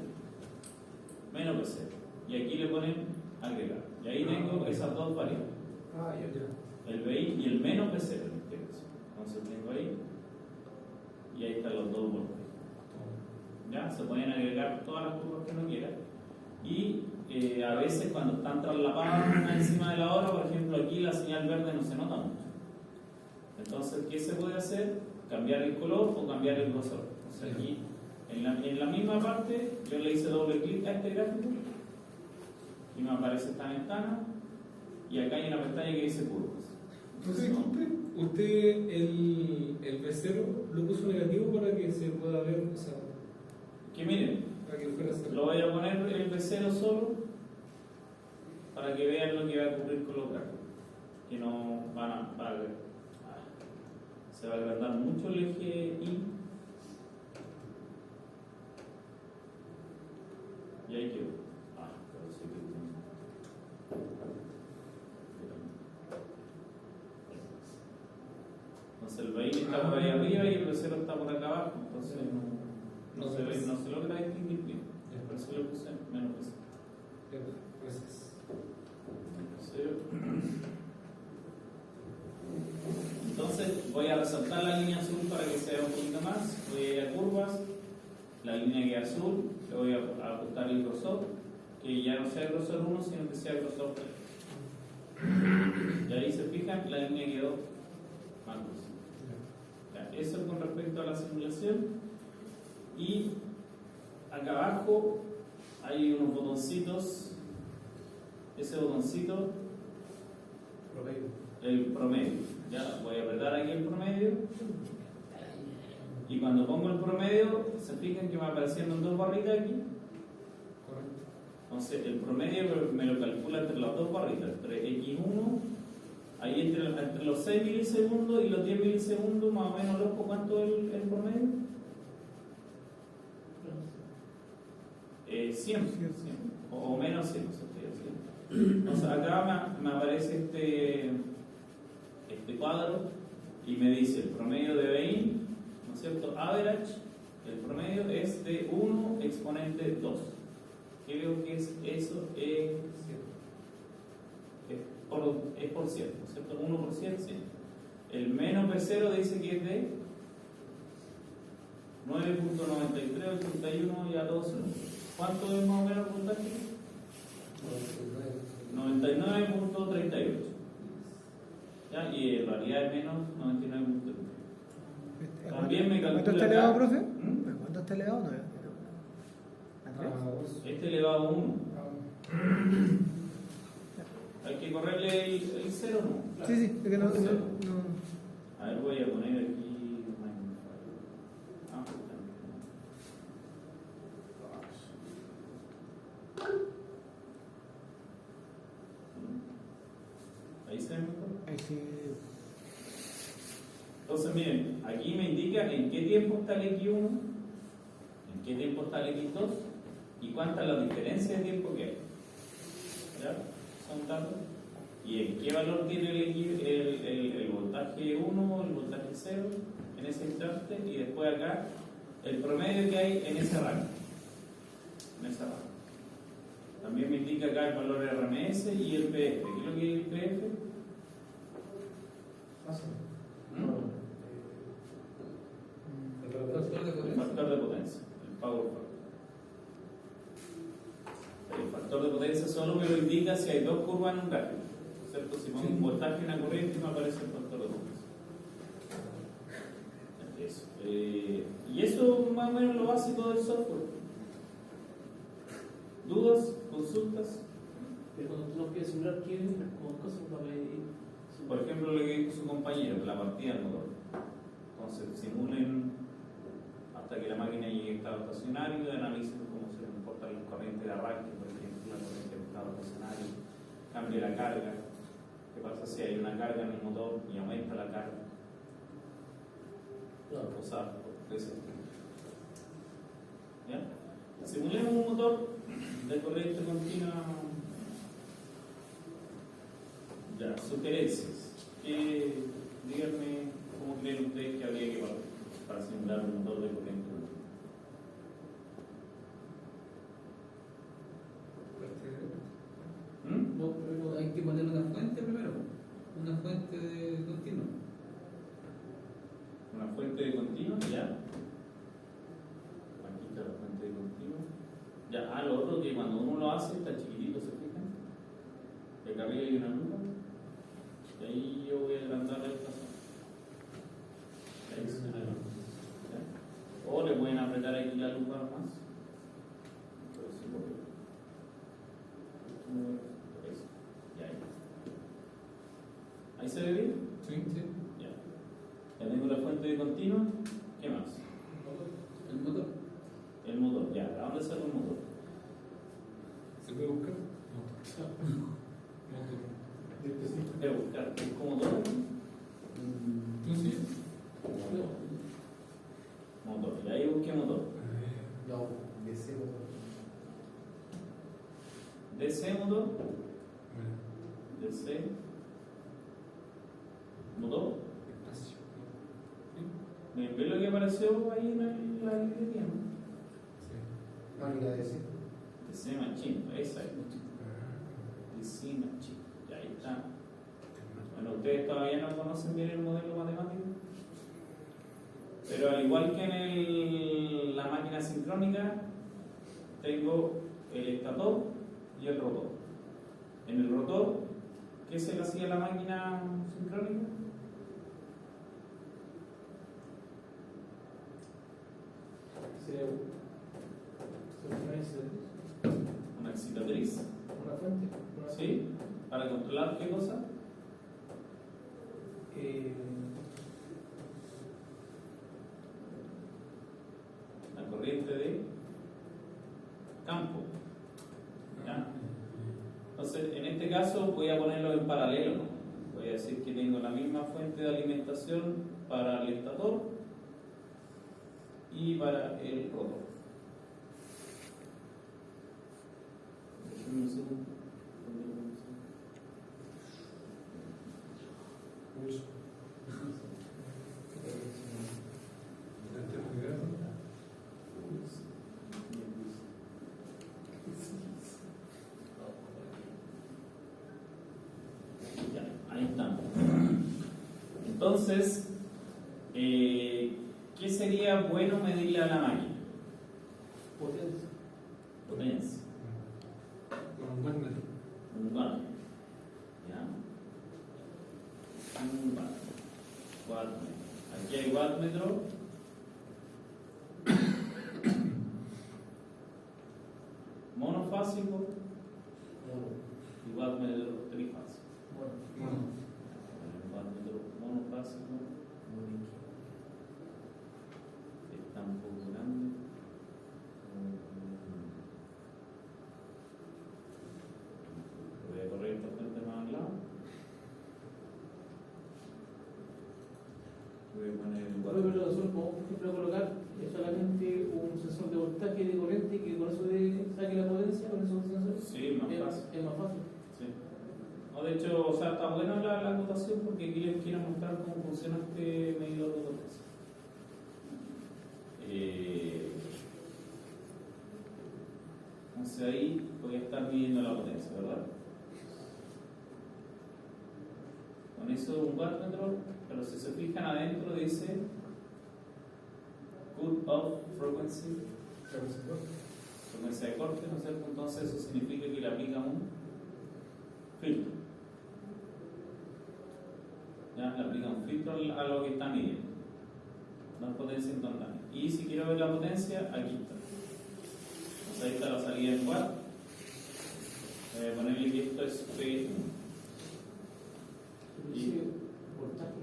menos V0 y aquí le ponen agregar. Y ahí tengo esas dos variables. El VI y el menos V0 en este caso. Entonces tengo ahí. Y ahí están los dos voltajes. ¿Ya? Se pueden agregar todas las curvas que uno quiera. Y a veces cuando están traslapadas una encima de la otra, por ejemplo aquí la señal verde no se nota mucho. Entonces, ¿qué se puede hacer? Cambiar el color o cambiar el grosor. Entonces aquí, en la misma parte, yo le hice doble clic a este gráfico y me aparece esta ventana y acá hay una pestaña que dice curvas. Entonces, disculpe, usted el V0 lo puso negativo para que se pueda ver, o sea, que miren, para que fuera cero. lo voy a poner el V0 solo para que vean lo que va a ocurrir con los gráficos, que no se va a agrandar mucho el eje Y y ahí quedó. Pero sí que entonces el VI está por ahí arriba y el V0 está por acá abajo, entonces no se logra distinguir bien. Por eso le puse menos V0. Gracias. Entonces voy a resaltar la línea azul para que se vea un poquito más. Voy a ir a curvas, la línea que es azul, le voy a ajustar el grosor, que ya no sea el grosor 1, sino que sea el grosor 3. Y ahí se fijan, la línea quedó más gruesa. Eso es con respecto a la simulación. Y acá abajo hay unos botoncitos. Ese botoncito, el promedio. Ya voy a apretar aquí el promedio. Y cuando pongo el promedio, se fijan que me apareciendo dos barritas aquí. Entonces el promedio me lo calcula entre las dos barritas, entre X1 Ahí entre los 6 milisegundos y los 10 milisegundos, más o menos, loco, ¿cuánto es el promedio? 100, o menos 100, no sé, entonces acá me aparece este cuadro y me dice el promedio de Bain, ¿no es cierto? Average, el promedio es de 1 exponente 2. Creo que es eso, es por ciento, ¿no es cierto? 1 por 100, 100. El menos P0 dice que es de 9.9381 y a 2. ¿Cuánto es más o menos el puntaje? 99.38. ¿Ya? Y en realidad es menos 99.38. También me calcula. ¿Cuánto está elevado, acá. profe? ¿Mm? ¿Cuánto está elevado? No, ¿a tres? Este elevado a 1. Hay que correrle el 0, ¿no? Claro. Sí, sí, es que no. Cero. no. A ver, voy a poner aquí. Ahí se ve mejor. Ahí sí. Entonces, miren, aquí me indica en qué tiempo está el X1, en qué tiempo está el X2 y cuánta es la diferencia de tiempo que hay. ¿Ya? Son datos. Y en qué valor tiene el voltaje 1, el voltaje 0 en ese instante, y después acá el promedio que hay en ese rango. También me indica acá el valor RMS y el PF. ¿Qué es lo que es el PF? El factor de potencia, el power factor. El factor de potencia solo me lo indica si hay dos curvas en un gráfico, ¿cierto? Si pongo un voltaje y una corriente me aparece el factor de potencia. Eso. Y eso más o menos lo básico del software. ¿Dudas? ¿Consultas? Pero cuando tú no quieres simular, ¿qué como cosas para medir? Por ejemplo, lo que dijo su compañero, la partida del motor. Entonces, simulen hasta que la máquina llegue a estado estacionario y analicen cómo se comportan las corrientes de arranque, por ejemplo, la corriente de estado estacionario, cambie la carga. ¿Qué pasa si hay una carga en el motor y aumenta la carga? Cosas de ese tipo. ¿Ya? Simulemos un motor de corriente continua. Ya, sugerencias. Díganme cómo creen ustedes que habría que para simular un motor de corriente continua. No, pero hay que poner una fuente primero. Una fuente de continuo. Una fuente de continuo, ya. Aquí está la fuente de continuo. Ya, lo otro que cuando uno lo hace está chiquitito, ¿se fijan? Que acá arriba hay una lupa. Y ahí yo voy a agrandar esta zona. Ahí se ve. ¿Ya? O le pueden apretar aquí la lupa más. Pero sí lo veo. Eso. Y ahí. ¿Ahí se ve bien? Sí, sí. Ya. Ya tengo la fuente de continuo. ¿Qué más? El motor. El motor. Ya, ¿a dónde sale el motor? ¿Se puede buscar? Voy a buscar. ¿Es como motor? ¿Tú sí? Motor. Y ahí busqué motor. No, DC motor. DC motor. DC. Motor. ¿Ven lo que apareció ahí en la librería? ¿No? Máquina DC. DC Machine. Exacto. DC Machine. Y ahí está. Bueno, ustedes todavía no conocen bien el modelo matemático. Pero al igual que en la máquina sincrónica, tengo el estator y el rotor. En el rotor, ¿qué se le hacía a la máquina sincrónica? Una excitatriz. Una fuente. ¿Sí? ¿Para controlar qué cosa? La corriente de campo. ¿Ya? Entonces, en este caso voy a ponerlo en paralelo, ¿no? Voy voy a decir que tengo la misma fuente de alimentación para el estator y para el rotor. Déjenme un segundo. Ya, ahí estamos. Entonces, ¿qué sería bueno medirle a la máquina? Potencia. Potencia. Un buen metro. Un watt. ¿Ya? Un watt. Wattmetro. Aquí hay wattmetro. Monofásico y wattmetro trifásico. El wattmetro monofásico está un poco grande. Voy a correr esta fuente más al lado. Voy a poner el Bueno, pero nosotros podemos, por ejemplo, colocar solamente un sensor de voltaje y de corriente que con eso saque la potencia con esos sensores. Sí, más fácil. Es más fácil. Sí. No, de hecho, o sea, está buena la anotación porque aquí les quiero mostrar cómo funciona este medidor de potencia. Entonces ahí voy a estar midiendo la potencia, ¿verdad? Con eso un wattmetro, pero si se fijan adentro dice cut off frequency, frecuencia de corte, ¿no es cierto? Entonces eso significa que le aplica un filtro. Ya, le aplica un filtro a lo que está midiendo. No es potencia instantánea. Y si quiero ver la potencia, aquí está. Entonces ahí está la salida en watt. Voy a ponerle que esto es P1. Voltaje.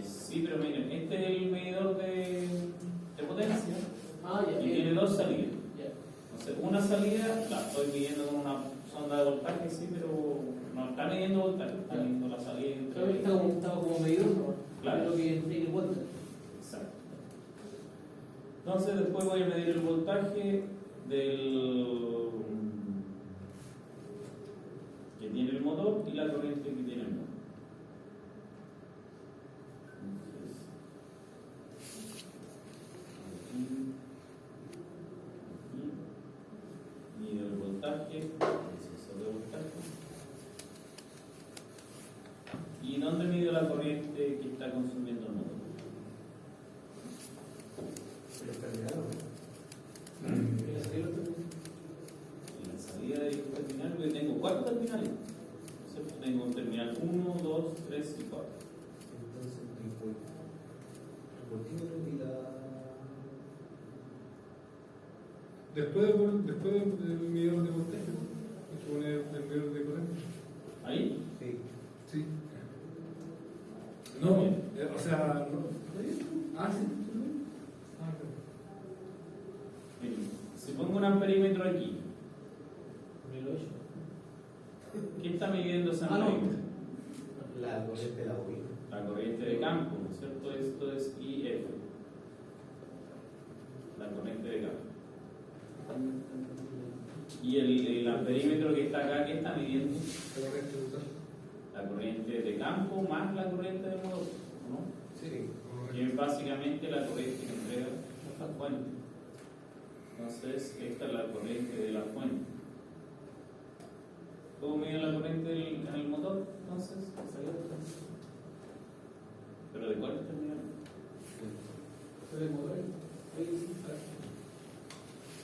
Sí, pero miren, este es el medidor de potencia Ya. y tiene dos salidas. Ya. Entonces, una salida la estoy midiendo con una sonda de voltaje, sí, pero no está midiendo voltaje, está midiendo la salida. Estaba como medidor, ¿no? Claro. Lo que entregue vuelta. Exacto. Entonces, después voy a medir el voltaje del que tiene el motor y la corriente que tiene el motor. Entonces, aquí mido el voltaje, el sensor de voltaje. ¿Y dónde mido la corriente que está consumiendo el motor? En la salida del terminal, porque tengo 4 terminales. ¿Cierto? Tengo un terminal 1, 2, 3 y 4. Entonces, el voltímetro y la. Después del medidor de voltaje, hay que poner el medidor de corriente. ¿Ahí? Sí. Sí. No, o sea, no. Ah, sí. Ah, ok. Miren, si pongo un amperímetro aquí, ¿qué está midiendo ese no. amperímetro? La corriente de la bobina. La corriente de campo, ¿no es cierto? Esto es IF. La corriente de campo. Y el amperímetro que está acá, ¿qué está midiendo? La corriente total. La corriente de campo más la corriente de motor, ¿no? Sí. Que es básicamente la corriente que entrega la fuente. Entonces, esta es la corriente de la fuente. ¿Cómo mide la corriente en el motor? Entonces, ¿pero de cuál terminal?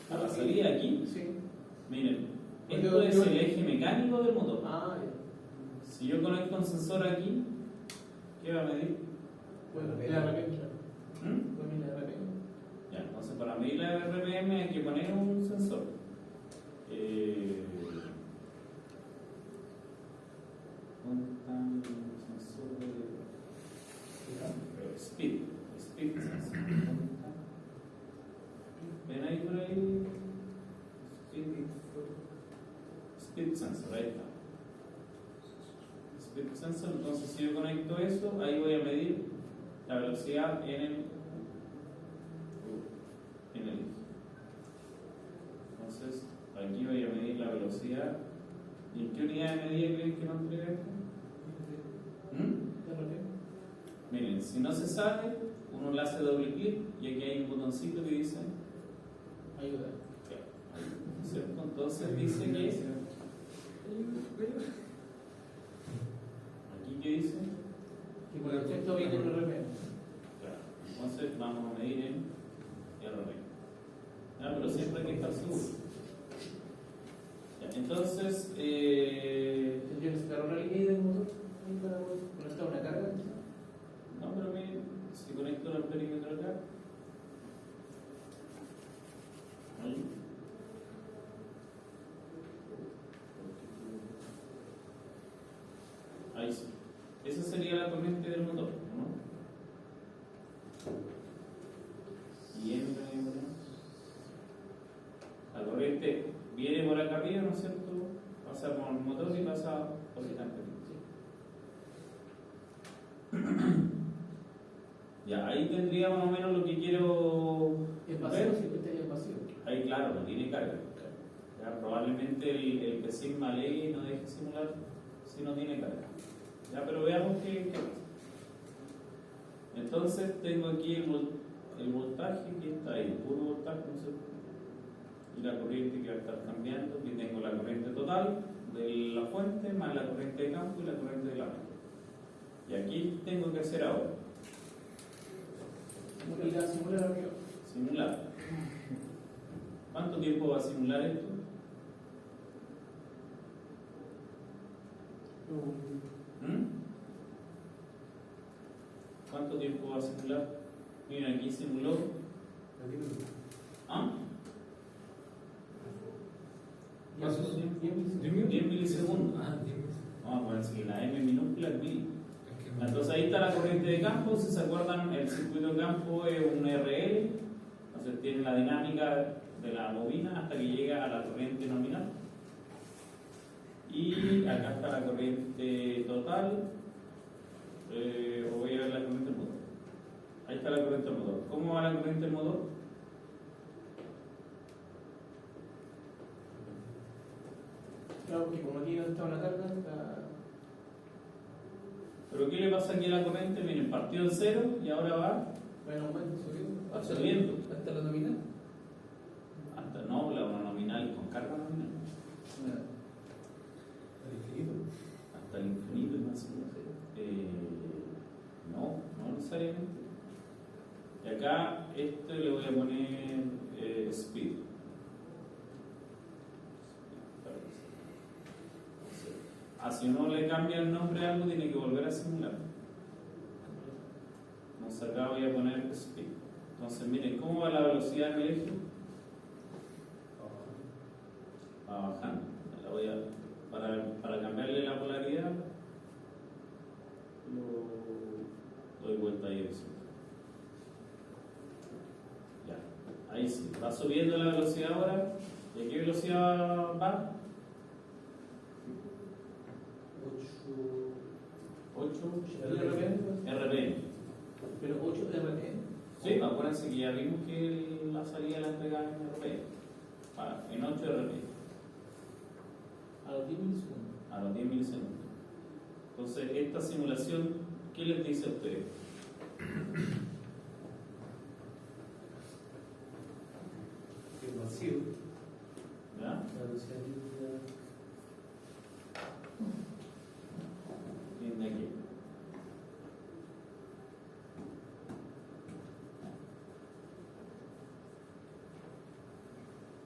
A la salida aquí, Sí. miren, esto es el eje mecánico del motor. Ya. Si yo conecto un sensor aquí, ¿qué va a medir? Bueno, la RPM. ¿Mm? Bueno, la RPM. Ya, entonces para medir la RPM hay que poner un sensor. ¿Dónde está el sensor de speed? Speed sensor. ¿Dónde está? ¿Ven ahí por ahí? Speed sensor, ahí está. Speed sensor. Entonces, si yo conecto eso, ahí voy a medir la velocidad en el eje. Entonces, aquí voy a medir la velocidad. ¿Y en qué unidad de medida creen que nos entrega esto? Miren, si no se sabe, uno le hace doble clic y aquí hay un botoncito que dice Ayuda. ¿cierto? Entonces dice que aquí que dice Y por efecto viene el RP. claro. Entonces vamos a medir en RP. Pero siempre hay que estar seguro. Ya, entonces Tendría que sacar una línea del motor ahí para conectar una carga. no, pero miren, si conecto el perímetro acá, ahí. Ahí sí. Esa sería la corriente del motor, ¿no? Y la corriente viene por acá arriba, ¿no es cierto? Pasa por el motor y pasa por el tanque. Ya, ahí tendría más o menos lo que quiero Es vacío, ver. si es vacío. Ahí, claro, no tiene carga. Ya, probablemente el PSIGMA ley no deje simular si no tiene carga. Ya, pero veamos qué pasa. Entonces tengo aquí el voltaje que está ahí, puro voltaje, ¿no es cierto? Y la corriente que va a estar cambiando. Aquí tengo la corriente total de la fuente más la corriente de campo y la corriente de la red. Y aquí tengo que hacer ahora Y la simular arriba. simular. ¿Cuánto tiempo va a simular esto? ¿Cuánto tiempo va a simular? Miren, aquí simuló. ¿Ah? ¿Cuánto tiempo? 10 milisegundos. Vamos a poner si la M minúscula es mil. Entonces ahí está la corriente de campo. Si se acuerdan, el circuito de campo es un RL. Entonces tiene la dinámica de la bobina hasta que llega a la corriente nominal. Y acá está la corriente total. O voy a ver la corriente del motor. Ahí está la corriente del motor. ¿Cómo va la corriente del motor? Claro, porque como aquí no está una carga, está. ¿Pero qué le pasa aquí a la corriente? Miren, partió en cero y ahora va Bueno, aumento, subiendo. subiendo. Hasta la nominal. Hasta no, la nominal con carga nominal. Hasta el infinito y más. No necesariamente. Y acá esto le voy a poner speed. Si uno le cambia el nombre a algo, tiene que volver a simular. Entonces acá voy a poner speed. Entonces miren, ¿cómo va la velocidad en el eje? Va bajando. La voy a, para cambiarle la polaridad, lo doy vuelta ahí. Ya, ahí sí. Va subiendo la velocidad ahora. ¿Y a qué velocidad va? 8 RPM. Pero 8 RPM. Sí, acuérdense que ya vimos que la salida la entregaba en RPM. En 8 RPM. A los 10 milisegundos. A los 10 milisegundos. Entonces, esta simulación, ¿qué les dice a ustedes? Es vacío. ¿Ya? La velocidad Viene aquí.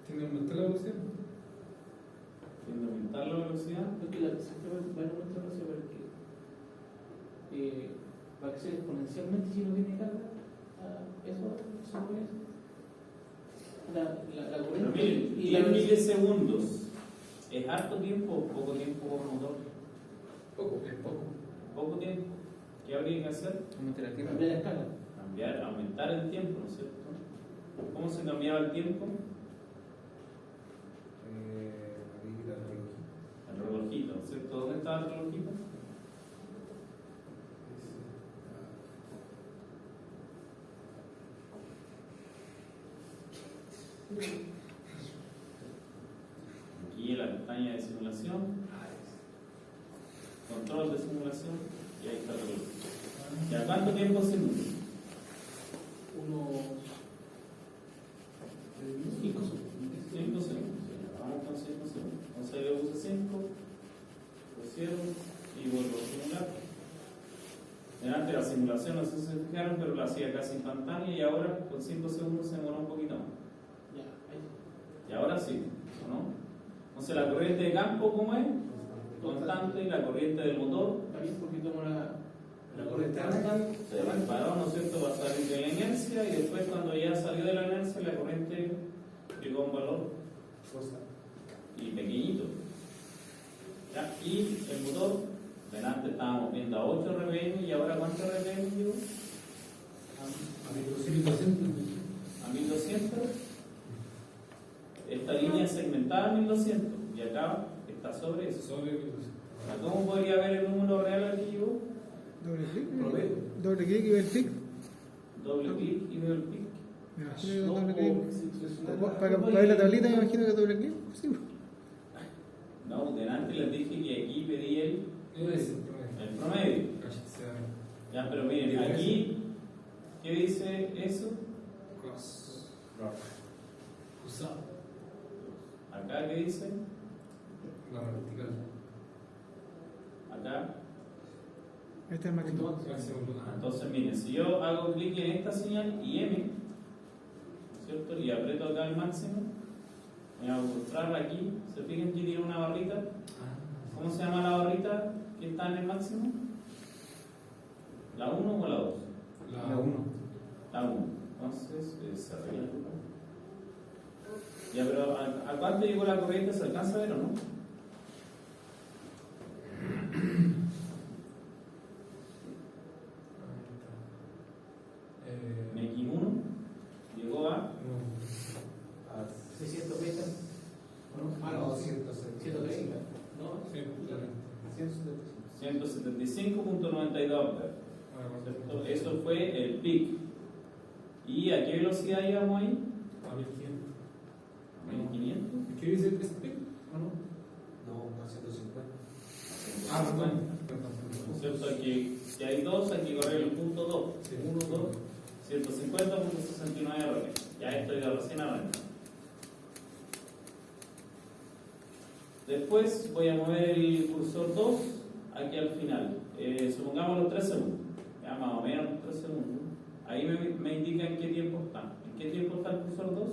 ¿Tiene que aumentar la velocidad? Tiene que aumentar la velocidad. Porque la velocidad va a aumentar la velocidad porque va a crecer exponencialmente si no tiene carga. Eso no es. La Pero corriente miren, y la 10 velocidad. milisegundos. ¿Es harto tiempo o poco tiempo por motor? Poco, es poco. Poco tiempo. ¿Qué habría que hacer? Aumentar el tiempo. Cambiar la escala. Cambiar, aumentar el tiempo, ¿no es cierto? ¿Cómo se cambiaba el tiempo? ahí la relojita. El relojito, ¿no es cierto? ¿Dónde estaba el relojito? Aquí en la pestaña de simulación, control de simulación, y ahí está el reloj. ¿Y a cuánto tiempo simula? Unos 5 segundos. 5 segundos. Vamos con 5 segundos. Entonces le puse 5, lo cierro y vuelvo a simular. Antes la simulación, no sé si se fijaron, pero la hacía casi instantánea y ahora con 5 segundos se demoró un poquito más. Ya, ahí. Y ahora sí, ¿o no? Entonces la corriente de campo, ¿cómo es? Constante, y la corriente del motor Está bien porque tomo la corriente se disparó, ¿no es cierto? Va a salir de la inercia y después cuando ya salió de la inercia la corriente llegó a un valor y pequeñito. ¿Ya? Y el motor, delante estábamos viendo a 8 RPM y ahora ¿cuántos RPM llegó? A 1200. A 1200. Esta línea es segmentada a 1200 y acá está sobre eso. ¿Cómo podría ver el número real al que llegó? Doble clic y ve el pic. Doble clic y veo el pic. Me imagino que con doble clic. Para ver la tablita, me imagino que doble clic. Sí. No, delante les dije que aquí pedí el promedio. Ya, pero miren, aquí, ¿qué dice eso? Acá, ¿qué dice? La vertical. Acá. Este es el máximo. Entonces, miren, si yo hago clic en esta señal y M, ¿no es cierto? Y aprieto acá el máximo, me va a mostrar aquí, ¿se fijan que tiene una barrita? ¿Cómo se llama la barrita que está en el máximo? ¿La 1 o la 2? La 1. La 1. Entonces, se arregla. Ya, pero ¿a cuánto llegó la corriente? ¿Se alcanza a ver o no? X1 llegó a 620. No, 130. ¿No? 175.92 amperes. ¿Cierto? Eso fue el pic. ¿Y a qué velocidad llegamos ahí? A 1500. ¿A 1500? ¿Qué dice el spec? ¿O no? No, a 150. ¿Cierto? Aquí, si hay 2, hay que correr el punto 2. 1, 2, 150.69 RPM. Ya estoy de recién arrancado. Después voy a mover el cursor 2 aquí al final. Supongamos los 3 segundos. Ya más o menos 3 segundos. Ahí me indica en qué tiempo está. ¿En qué tiempo está el cursor 2?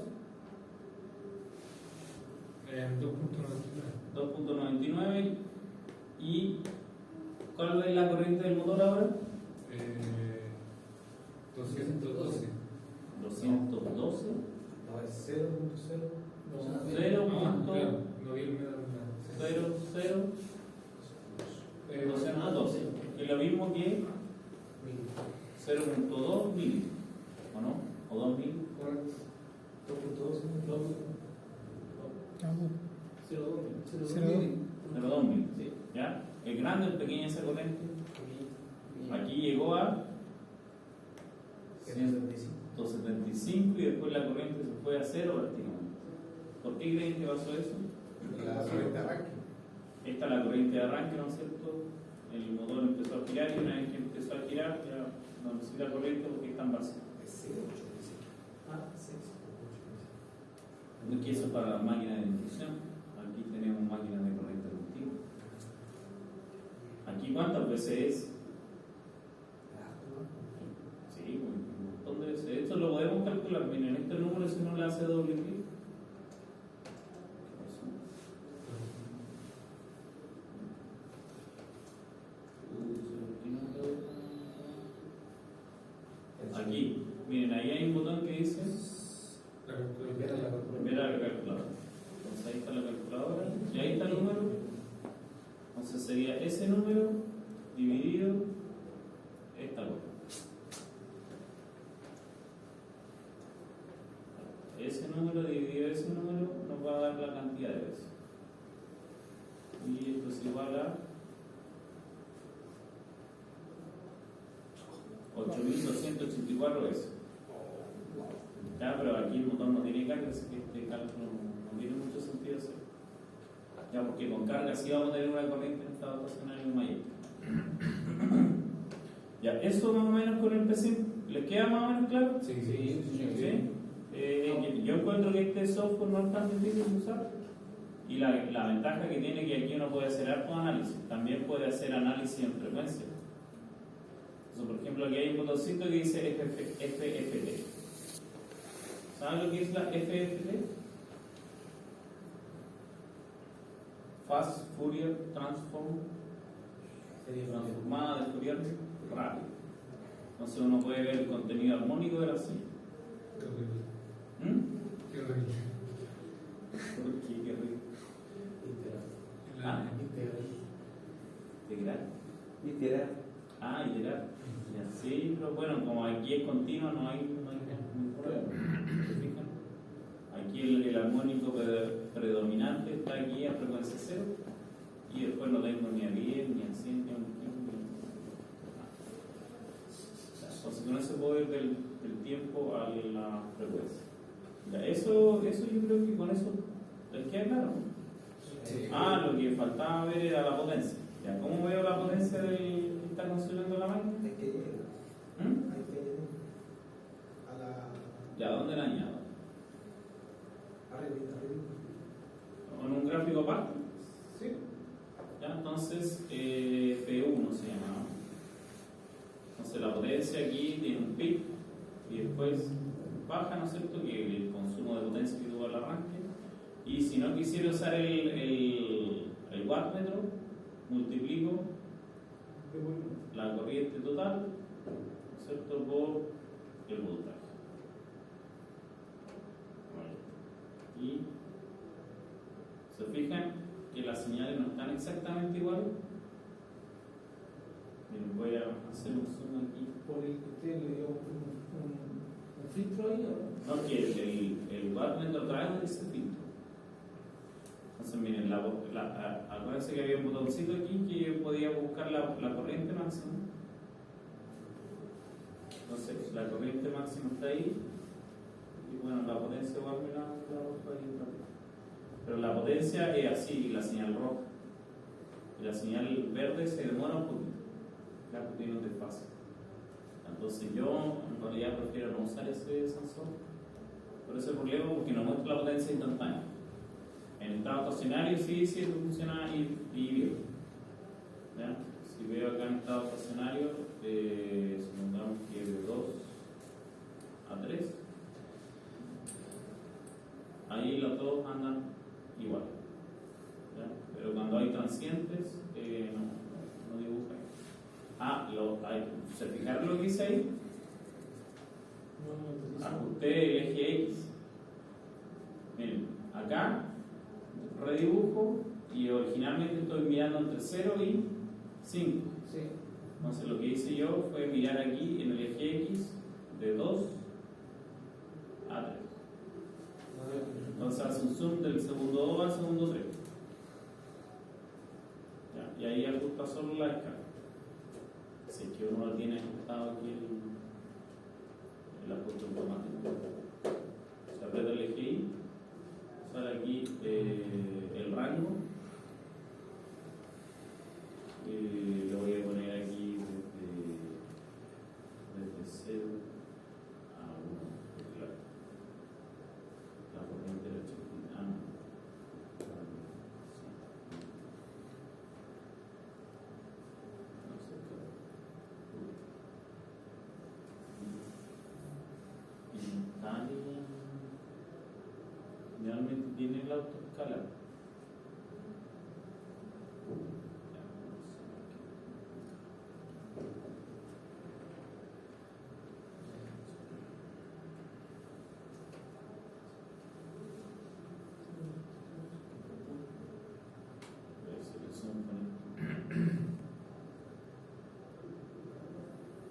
2.99. ¿Y cuál es la corriente del motor ahora? 212. 212. No, es 0.0. 0.0012. Es lo mismo que 0.2 mil, ¿o no? ¿O 2 mil? Correcto. 0.2 mil. ¿Ya? ¿Es grande o es pequeña esa corriente? Aquí llegó a 175 y después la corriente se fue a 0 prácticamente. ¿Por qué creen que pasó eso? La corriente de arranque. Esta es la corriente de arranque, ¿no es cierto? El motor empezó a girar y una vez que empezó a girar ya no necesita corriente porque está en base. Es 0.8. No es que eso es para las máquinas de inducción. Aquí tenemos máquinas de corriente continua. Aquí ¿cuántas veces es? Sí, un montón de veces. Esto lo podemos calcular. Miren, este número si no le hace doble clic. Aquí, miren, ahí hay un botón que dice ver a la calculadora. Entonces ahí está la calculadora y ahí está el número. Entonces sería ese número dividido esta cosa. Ese número dividido ese número nos va a dar la cantidad de veces. Y esto es igual a 8.284 veces. Ya, pero aquí el botón no tiene carga, así que porque con carga sí vamos a tener una corriente en estado estacionario mayor. Ya, eso más o menos con el PC, ¿les queda más o menos claro? Sí, ¿Sí? Yo encuentro que este software no es tan difícil de usar y la ventaja que tiene que aquí uno puede hacer harto análisis, también puede hacer análisis en frecuencia. Entonces, por ejemplo, aquí hay un botoncito que dice FFT. ¿Saben lo que es la FFT? Fast Fourier Transform, serie transformada de Fourier rápido. Entonces uno puede ver el contenido armónico de la señal. Qué horrible. ¿Por qué? Qué rico. Ah, integral. Literal. Ah, integral. Ya, sí, pero bueno, como aquí es continuo, no hay problema. ¿Se fijan? Aquí el armónico predominante está aquí a frecuencia 0 y después no tengo ni a 10, ni a 100, ni a 1 Entonces con eso puedo ir del tiempo a la frecuencia. Ya, eso yo creo que con eso les queda claro. Sí. Ah, lo que faltaba ver era la potencia. Ya, ¿cómo veo la potencia del que está consumiendo la máquina? Hay que llegar. ¿Mm? Hay que llegar. A la. Ya, ¿dónde la añado? Arribita. ¿En un gráfico aparte? Sí. Ya, entonces, P1 se llama, ¿no? Entonces la potencia aquí tiene un pic y después baja, ¿no es cierto? Que el consumo de potencia que tuvo al arranque. Y si no quisiera usar el wattmetro, multiplico la corriente total, ¿no es cierto? Por el voltaje. Y se fijan que las señales no están exactamente iguales. Miren, voy a hacer un zoom aquí. Por el que usted le dio un filtro ahí, ¿o no? No, que el wattmetro trae ese filtro. Entonces, miren, acuérdense que había un botoncito aquí que yo podía buscar la corriente máxima. Entonces, la corriente máxima está ahí. Y bueno, la potencia igual me la busco ahí rápido. Pero la potencia es así, la señal roja. Y la señal verde se demora un poquito. Claro, tiene un desfase. Entonces yo en realidad prefiero no usar ese sensor por ese problema, porque no muestra la potencia instantánea. En estado estacionario sí funciona y bien. ¿Ya? Si veo acá en estado estacionario, supongamos que de 2 a 3, ahí los dos andan igual. ¿Ya? Pero cuando hay transientes, no dibuja. ¿Se fijaron lo que hice ahí? Ajusté el eje X. Miren, acá redibujo y originalmente estoy mirando entre 0 y 5. Sí. Entonces lo que hice yo fue mirar aquí en el eje X de 2 a 3. Entonces hace un zoom del segundo 2 al segundo 3. Ya, y ahí ajusta solo la escala. Si es que uno lo tiene ajustado aquí el ajuste automático. Se aprieta el eje Y, sale aquí el rango. Lo voy a poner aquí desde 0 a 1. Claro. La corriente de la chiquita. Generalmente tiene la autoescala.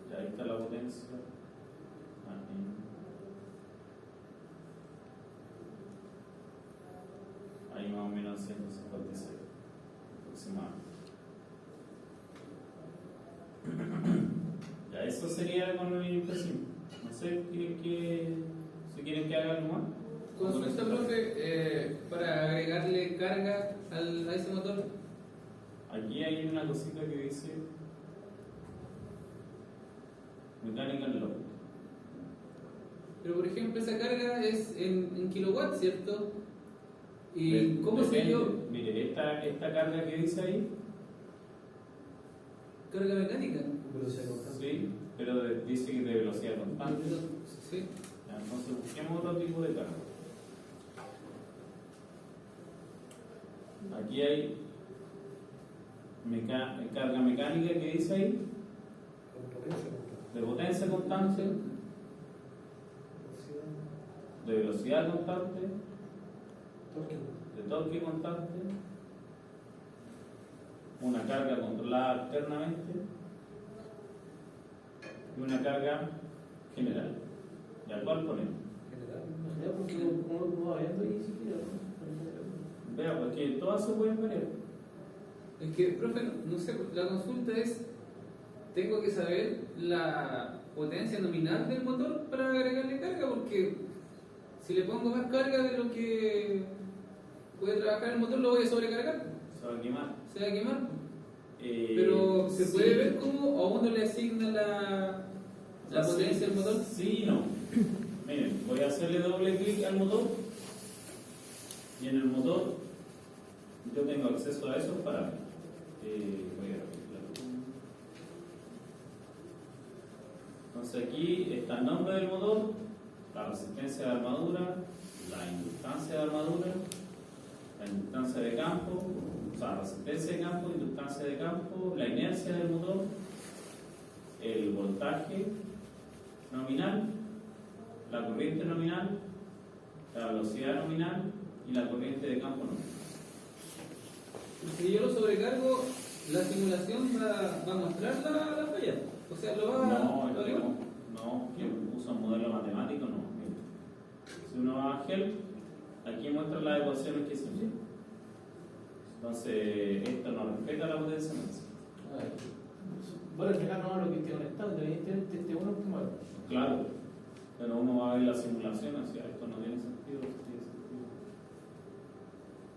Ya ahí está la potencia. Ahí más o menos 156 aproximadamente. Ya eso sería con el impresión. No sé si quieren que haga algo más. Consulta, profe, para agregarle carga a ese motor. una cosita que dice mechanical load. Pero por ejemplo, esa carga es en kilowatts, ¿cierto? ¿Y De- cómo sé depende. yo? Mire, esta carga que dice ahí, Carga mecánica. sí, pero dice que de velocidad constante. Sí. Ya, entonces busquemos otro tipo de carga. Aquí hay carga mecánica que dice ahí, de potencia constante, de velocidad constante, de torque constante, una carga controlada alternamente y una carga general. ¿Y al cual ponemos? No sé, porque como va variando ahí siquiera. Vea, porque todas se pueden variar. Es que, profe, no sé, la consulta es, tengo que saber la potencia nominal del motor para agregarle carga, porque si le pongo más carga de lo que puede trabajar el motor, lo voy a sobrecargar, Se va a quemar. se va a quemar. Eh, Pero se sí. puede ver cómo a uno le asigna la potencia del motor. Sí y no. Miren, voy a hacerle doble clic al motor y en el motor yo tengo acceso a esos parámetros. Voy a repetirlo. Entonces aquí está el nombre del motor, la resistencia de armadura, la inductancia de armadura, la inductancia de campo, o sea, resistencia de campo, inductancia de campo, la inercia del motor, el voltaje nominal, la corriente nominal, la velocidad nominal y la corriente de campo nominal. Si yo lo sobrecargo, la simulación va a mostrar la falla. O sea, lo va No, a averiguar. no, que usa un modelo matemático, no. Mira. Si uno va a GEL, aquí muestra las ecuaciones que se envían. Entonces, esto no respeta la potencia máxima. Voy a reflejar nomás lo que esté conectado, independientemente esté uno que mal. Claro, pero uno va a ver la simulación, o sea, esto no tiene sentido, esto tiene sentido.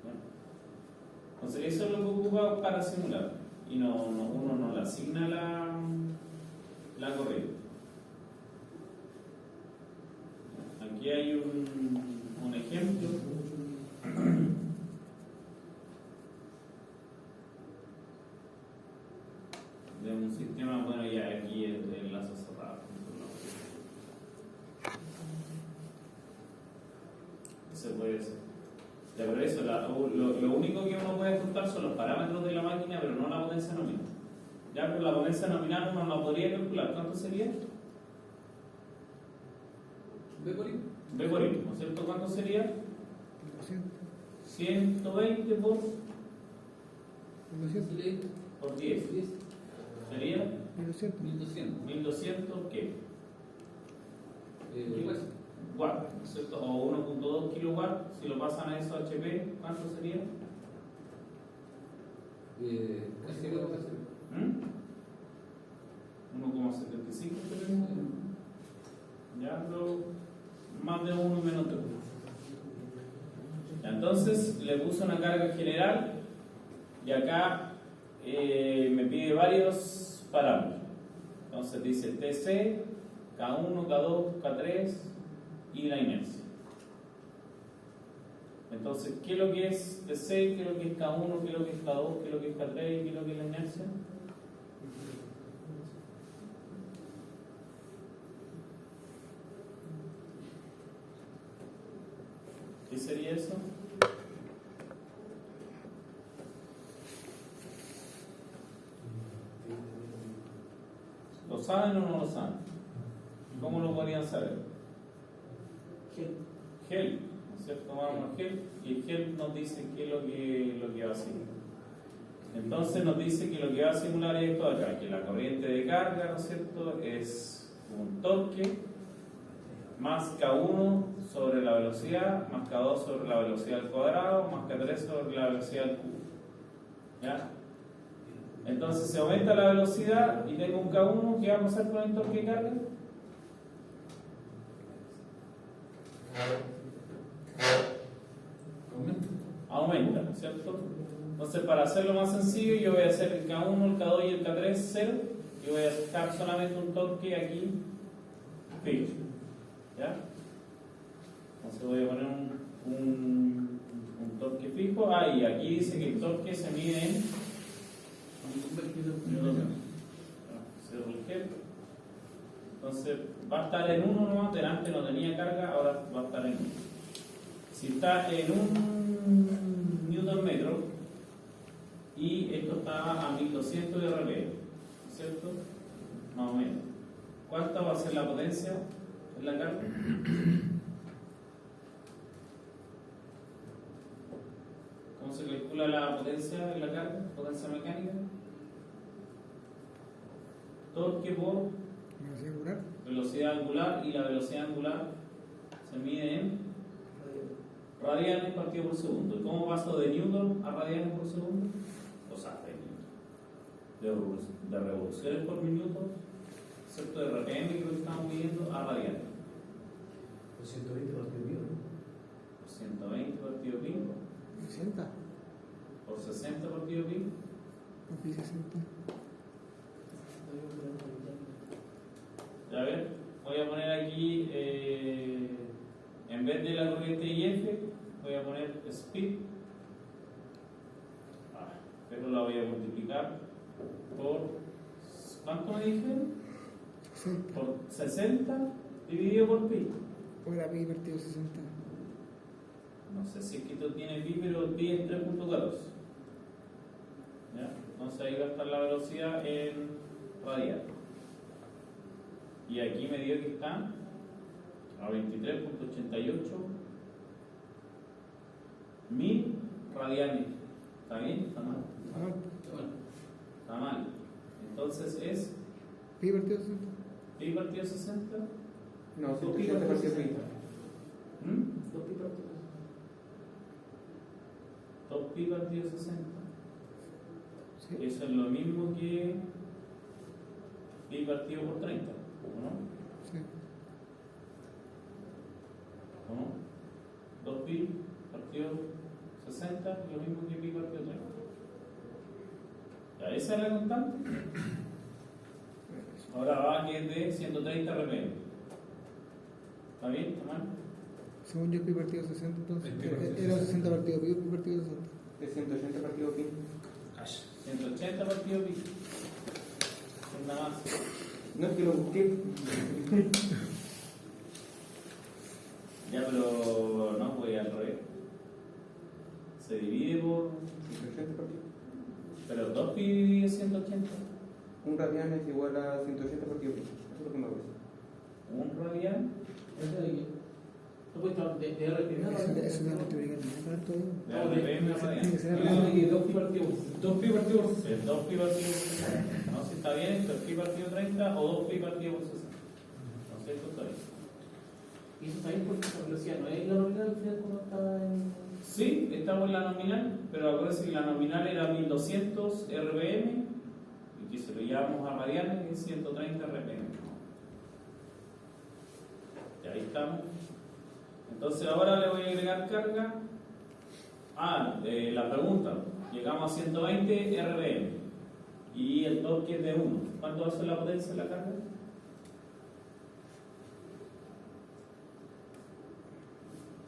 ¿Ya? Entonces, eso es lo que ocupa para simular, y uno no le asigna la corriente. Aquí hay un ejemplo. De un sistema, bueno, ya aquí el lazo cerrado. Se puede hacer. Ya, pero eso, lo único que uno puede ajustar son los parámetros de la máquina, pero no la potencia nominal. Ya, pero la potencia nominal uno no la podría calcular. ¿Cuánto sería? ¿Ve por ahí? B por I, ¿no es cierto? ¿Cuánto sería? 200, 120 por 200, por 10. 10, Sería 1200. 1200. 1200, ¿qué? Igual. Watt, ¿no es cierto? O 1.2 kilowatts. Si lo pasan a eso a HP, ¿cuánto sería? Casi lo que pasa. 1,75 tenemos. Ya, pero más de 1 menos de 1. Entonces le puse una carga general y acá me pide varios parámetros. Entonces dice TC, K1, K2, K3 y la inercia. Entonces, ¿qué es lo que es TC? ¿Qué es lo que es K1? ¿Qué es lo que es K2? ¿Qué es lo que es K3? ¿Qué es lo que es la inercia? ¿Qué sería eso? ¿Lo saben o no lo saben? ¿Cómo lo podrían saber? GEL, ¿no es cierto? Vamos a GEL y el GEL nos dice qué es lo que va a simular. Entonces nos dice que lo que va a simular es esto de acá, que la corriente de carga, ¿no es cierto?, es un torque más K1 sobre la velocidad, más K2 sobre la velocidad al cuadrado, más K3 sobre la velocidad al cubo. ¿Ya? Entonces se aumenta la velocidad y tengo un K1, ¿qué va a pasar con el torque de carga? Aumenta, ¿no es cierto? Entonces, para hacerlo más sencillo, yo voy a hacer el K1, el K2 y el K3 0, y voy a dejar solamente un torque aquí fijo. ¿Ya? Entonces voy a poner un torque fijo. Ah, y aquí dice que el torque se mide en cero el G. Entonces va a estar en 1 nomás, delante no tenía carga, ahora va a estar en 1. Si está en 1 newton metro y esto está a 1200 de RPM, ¿cierto? Más o menos. ¿Cuánta va a ser la potencia en la carga? ¿Cómo se calcula la potencia en la carga? Potencia mecánica. Torque por Velocidad angular. velocidad angular, y la velocidad angular se mide en radianes partido por segundo. ¿Y cómo paso de newton a radianes por segundo? O sea, de revoluciones por minuto, excepto de RPM que lo estamos midiendo, a radianes. Por 120 partido mío, ¿no? Por 120 partido pi, 60. por 60 partido pi. O pi 60. Ya ver, voy a poner aquí, en vez de la corriente IF, voy a poner speed, pero la voy a multiplicar por, ¿cuánto me dije? 60. Por 60 dividido por pi. O era pi partido 60. No sé si es que esto tiene pi, pero el pi es 3.14. ¿Ya? Entonces ahí va a estar la velocidad en radial. Y aquí me dio que está a 23.88 mil radianes. ¿Está bien? ¿Está mal? Ah, Está mal. Entonces es pi partido 60. pi partido 60. No, 180 partido pi. ¿Mm? 2 pi partido 60. Sí. Eso es lo mismo que pi partido por 30, ¿no? Sí. ¿No? 2 pi partido 60 es lo mismo que pi partido 30. Ya, esa es la constante. Ahora va que es de 130 RPM. ¿Está bien? ¿Está mal? Según yo, pi partido 60, entonces. Pi partido Era 60. 60 partido pi, pi partido 60. Es 180 partido pi. 180 partido pi. Nada más. No es que lo busqué. Ya, pero no, voy al revés. Se divide por. 180 partido. Pero 2 pi dividido 180. Un radian es igual a 180 partido pi. Eso es lo que me parece. Un radian No puedes estar de RPM a Eso radianes. es una multiplicación de todo. de RPM a radian. Tiene que ser Ah, radian. y 2 pi partido. 2 pi partido por 60. Es 2 pi partido por 60. No, si está bien, esto es pi partido 30 o 2 pi partido por 60. No sé, esto está bien. Y eso está bien porque esa velocidad no es la nominal al final como está en. Sí, estamos en la nominal, pero acuérdense que la nominal era 1200 RPM y que si lo llevamos a radianes es 130 RPM. Y ahí estamos. Entonces ahora le voy a agregar carga. La pregunta. Llegamos a 120 RPM y el torque es de 1. ¿Cuánto va a ser la potencia de la carga?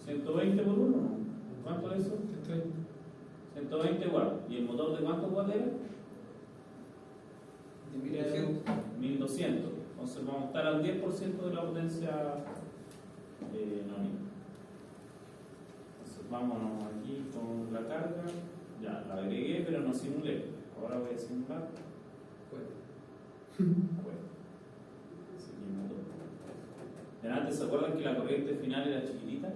¿120 por 1? ¿Cuánto es eso? 120 watts. ¿Y el motor de cuántos watts era? De 1200. 1200. Entonces vamos a estar al 10% de la potencia nominal. Entonces vámonos aquí con la carga. Ya, la agregué, pero no simulé. Ahora voy a simular. Bueno. Seguimos. De antes, ¿se acuerdan que la corriente final era chiquitita?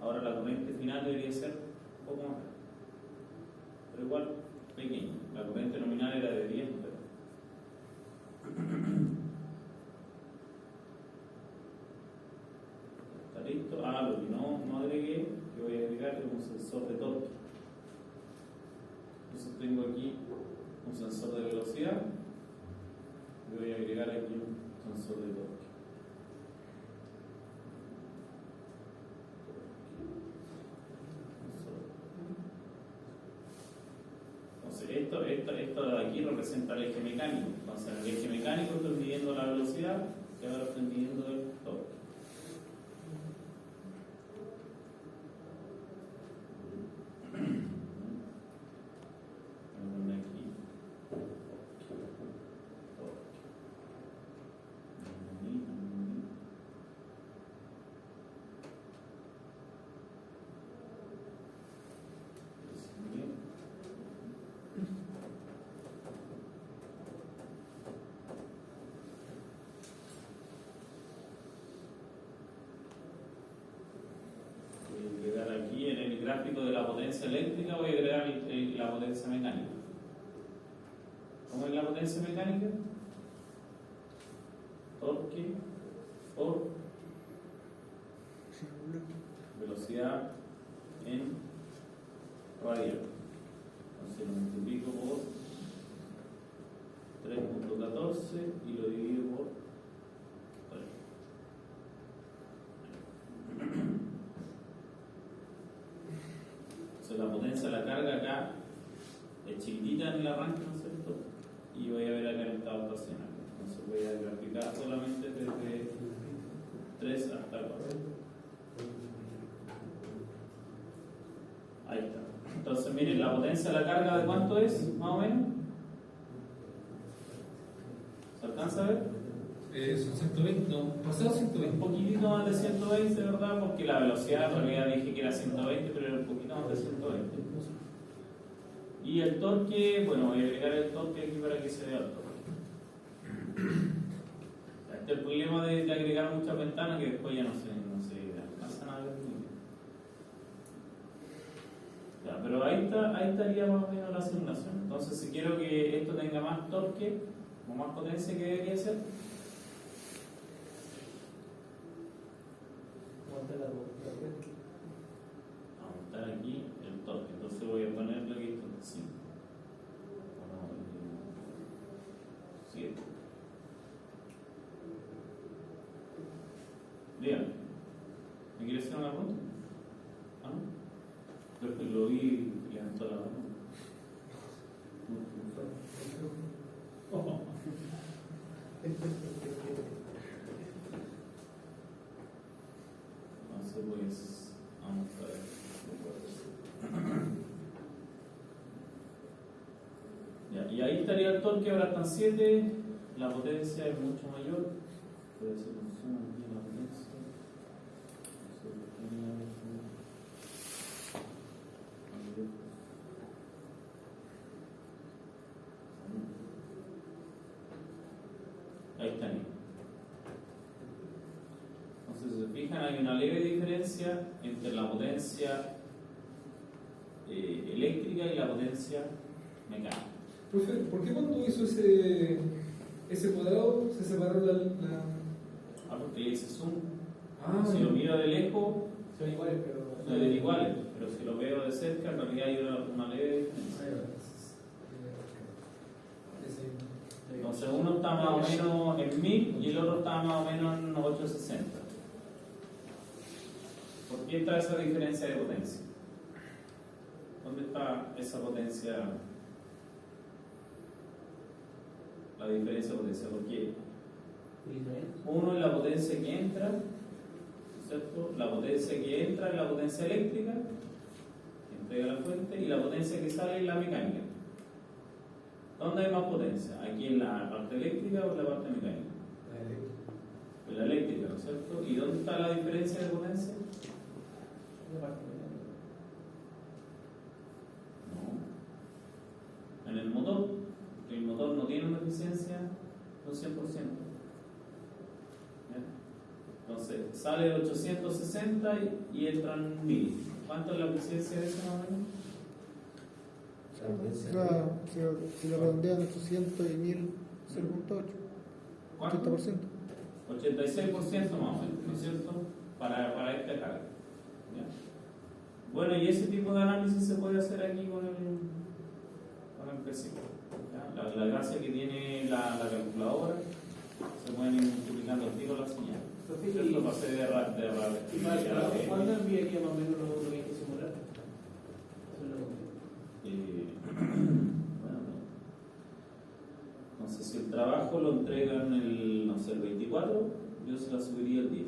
Ahora la corriente final debería ser un poco más grande. Pero igual, pequeña. La corriente nominal era de 10, pero... ¿Está listo? Lo que no agregué, que voy a agregar es un sensor de torque. Entonces tengo aquí un sensor de velocidad y voy a agregar aquí un sensor de torque. esto de aquí representa el eje mecánico. Entonces, en el eje mecánico estoy midiendo la velocidad y ahora estoy midiendo el torque. Gráfico de la potencia eléctrica voy a agregar la potencia mecánica. ¿Cómo es la potencia mecánica? Torque por velocidad en radial. Entonces lo multiplico por 3.14 y lo divido por 3. La potencia de la carga acá es chiquitita en el arranque, ¿no es cierto? Y voy a ver acá el estado estacionario. Entonces voy a graficar solamente desde 3 hasta 4. Ahí está. Entonces miren, la potencia de la carga ¿de cuánto es? Más o menos. ¿Se alcanza a ver? Son 120, no, pasado 120. Un poquitito más de 120, ¿verdad? Porque la velocidad en realidad dije que era 120, pero era un poquito más de 120. Y el torque, bueno, voy a agregar el torque aquí para que se vea el torque. Este es el problema de agregar muchas ventanas que después ya no se alcanzan a ver muy bien. Ya, pero ahí estaría más o menos la simulación. Entonces, si quiero que esto tenga más torque o más potencia, ¿qué debería ser? Aumentar aquí el torque. Entonces voy a ponerle aquí 5. 7. Dígame. ¿Me quiere hacer una pregunta? ¿Ah? Creo que lo vi y levantó la mano. Entonces pues vamos a ver. Ya, y ahí estaría el torque, ahora están 7, la potencia es mucho mayor. Puede ser un zoom aquí en la potencia. Ahí está. Entonces, si se fijan, hay una leve diferencia entre la potencia eléctrica y la potencia mecánica. Profe, ¿por qué cuando hizo ese cuadrado se separó la... Porque le hice zoom. Ah, Si lo miro de lejos, Son iguales, pero. se ven iguales, pero si lo veo de cerca, en realidad hay una leve diferencia. Entonces, uno está más o menos en 1000 y el otro está más o menos en 860. ¿Por qué está esa diferencia de potencia? ¿Dónde está esa potencia? La diferencia de potencia, porque uno es la potencia que entra, ¿cierto? La potencia que entra es la potencia eléctrica, que entrega la fuente, y la potencia que sale es la mecánica. ¿Dónde hay más potencia? ¿Aquí en la parte eléctrica o en la parte mecánica? En la eléctrica, ¿no es cierto? ¿Y dónde está la diferencia de potencia? No. En el motor, porque el motor no tiene una eficiencia de un 100%. ¿Ya? Entonces, sale de 860 y entran 1000. ¿Cuánto es la eficiencia de ese más o menos? Si lo redondean 800 y 1000, 0.8. ¿Cuánto? 80%. 86% más o menos, ¿no es cierto? Para esta carga. ¿Ya? Bueno, y ese tipo de análisis se puede hacer aquí con el PCI. La gracia que tiene la calculadora, se pueden ir multiplicando el tiro la señal. ¿Cierto? Para hacer ¿Cuándo enviaría más o menos lo que hay que simular? bueno, Entonces, si el trabajo lo entregan el, no sé, el 24, yo se la subiría el 10.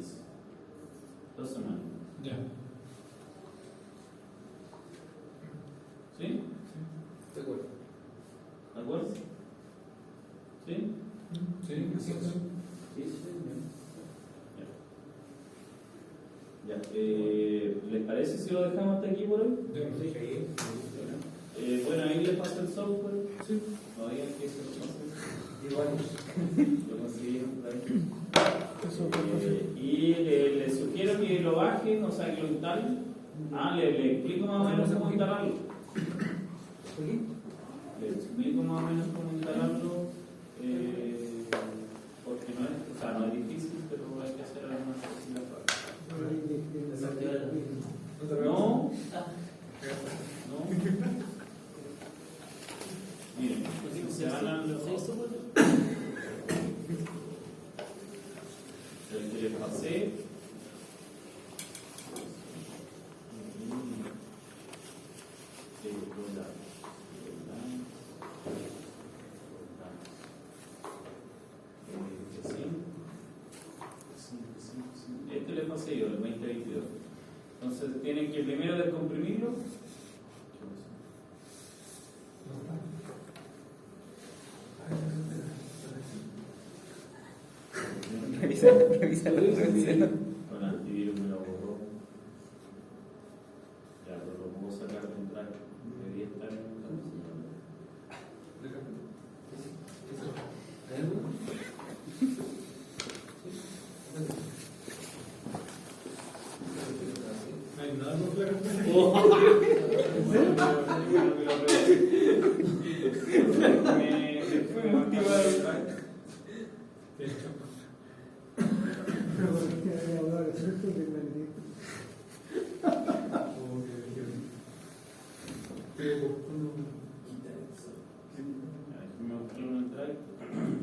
2 semanas. Ya. ¿Sí? De acuerdo. ¿De acuerdo? ¿Sí? Sí, sí. Ya. ¿Les parece si lo dejamos hasta aquí por hoy? Bueno, ahí les paso el software. Sí. No digan que se lo paso. Igual. Lo consiguieron por ahí. Y les sugiero que lo bajen, o sea, que lo instalen. Le explico más o menos cómo instalarlo. Les explico más o menos cómo instalarlo. Porque no es, o sea, no es difícil, pero hay que hacer algunas cositas para. No. Miren, se van a el que les pasé. Este le pasé yo, el 2022. Entonces tienen que primero descomprimirlo. Revisa la revisión. Con antivirus me lo borró. Ya, pero lo puedo sacar de un track. Debería estar en un track. ¿Hay alguno? No hay nada más claro. Me motiva el track. Pero por qué había hablado de eso, que me metí. Me busqué un track.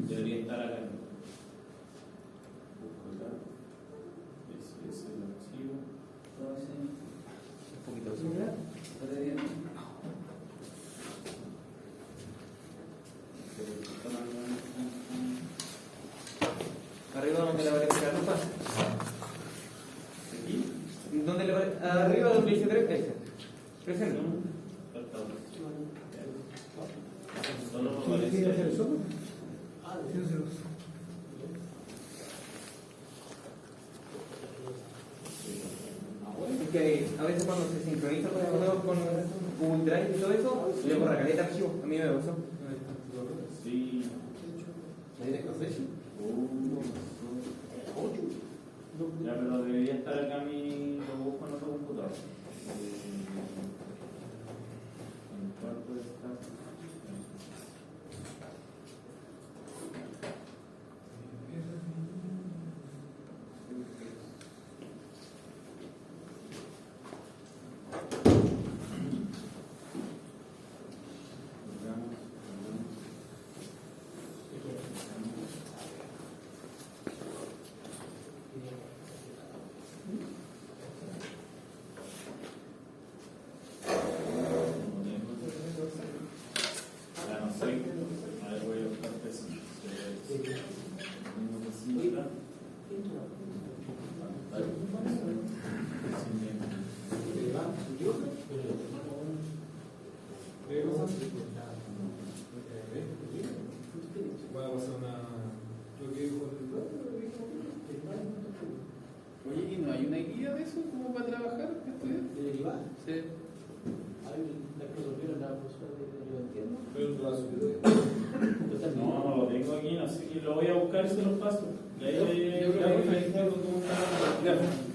Debería estar acá. Busco acá. Ese es el archivo. Un poquito. Arriba donde le aparece la lupa. ¿Aquí? ¿Dónde le aparece? Arriba donde dice 3 veces. Presente. Solo me ¿Quiere hacer aparece. eso? Sí, no se lo usa. Porque a veces cuando se sincroniza con Google Drive y todo eso, le borra caleta archivo. A mí me pasó. Sí. Ya, pero debería estar acá lo busco en otro computador. ¿En cuál puede estar? Ya no sé. A ver, voy a buscar peso. Voy a pasar lo que dijo Oye, ¿y no hay una guía de eso como para trabajar, estudiar? ¿De derivar? Sí. Hay la que resolvieron la profesora de yo entiendo. pero no lo ha subido. No, no lo tengo aquí, así que lo voy a buscar y se los paso. Y ahí Yo creo que ahí- ahí- ahí-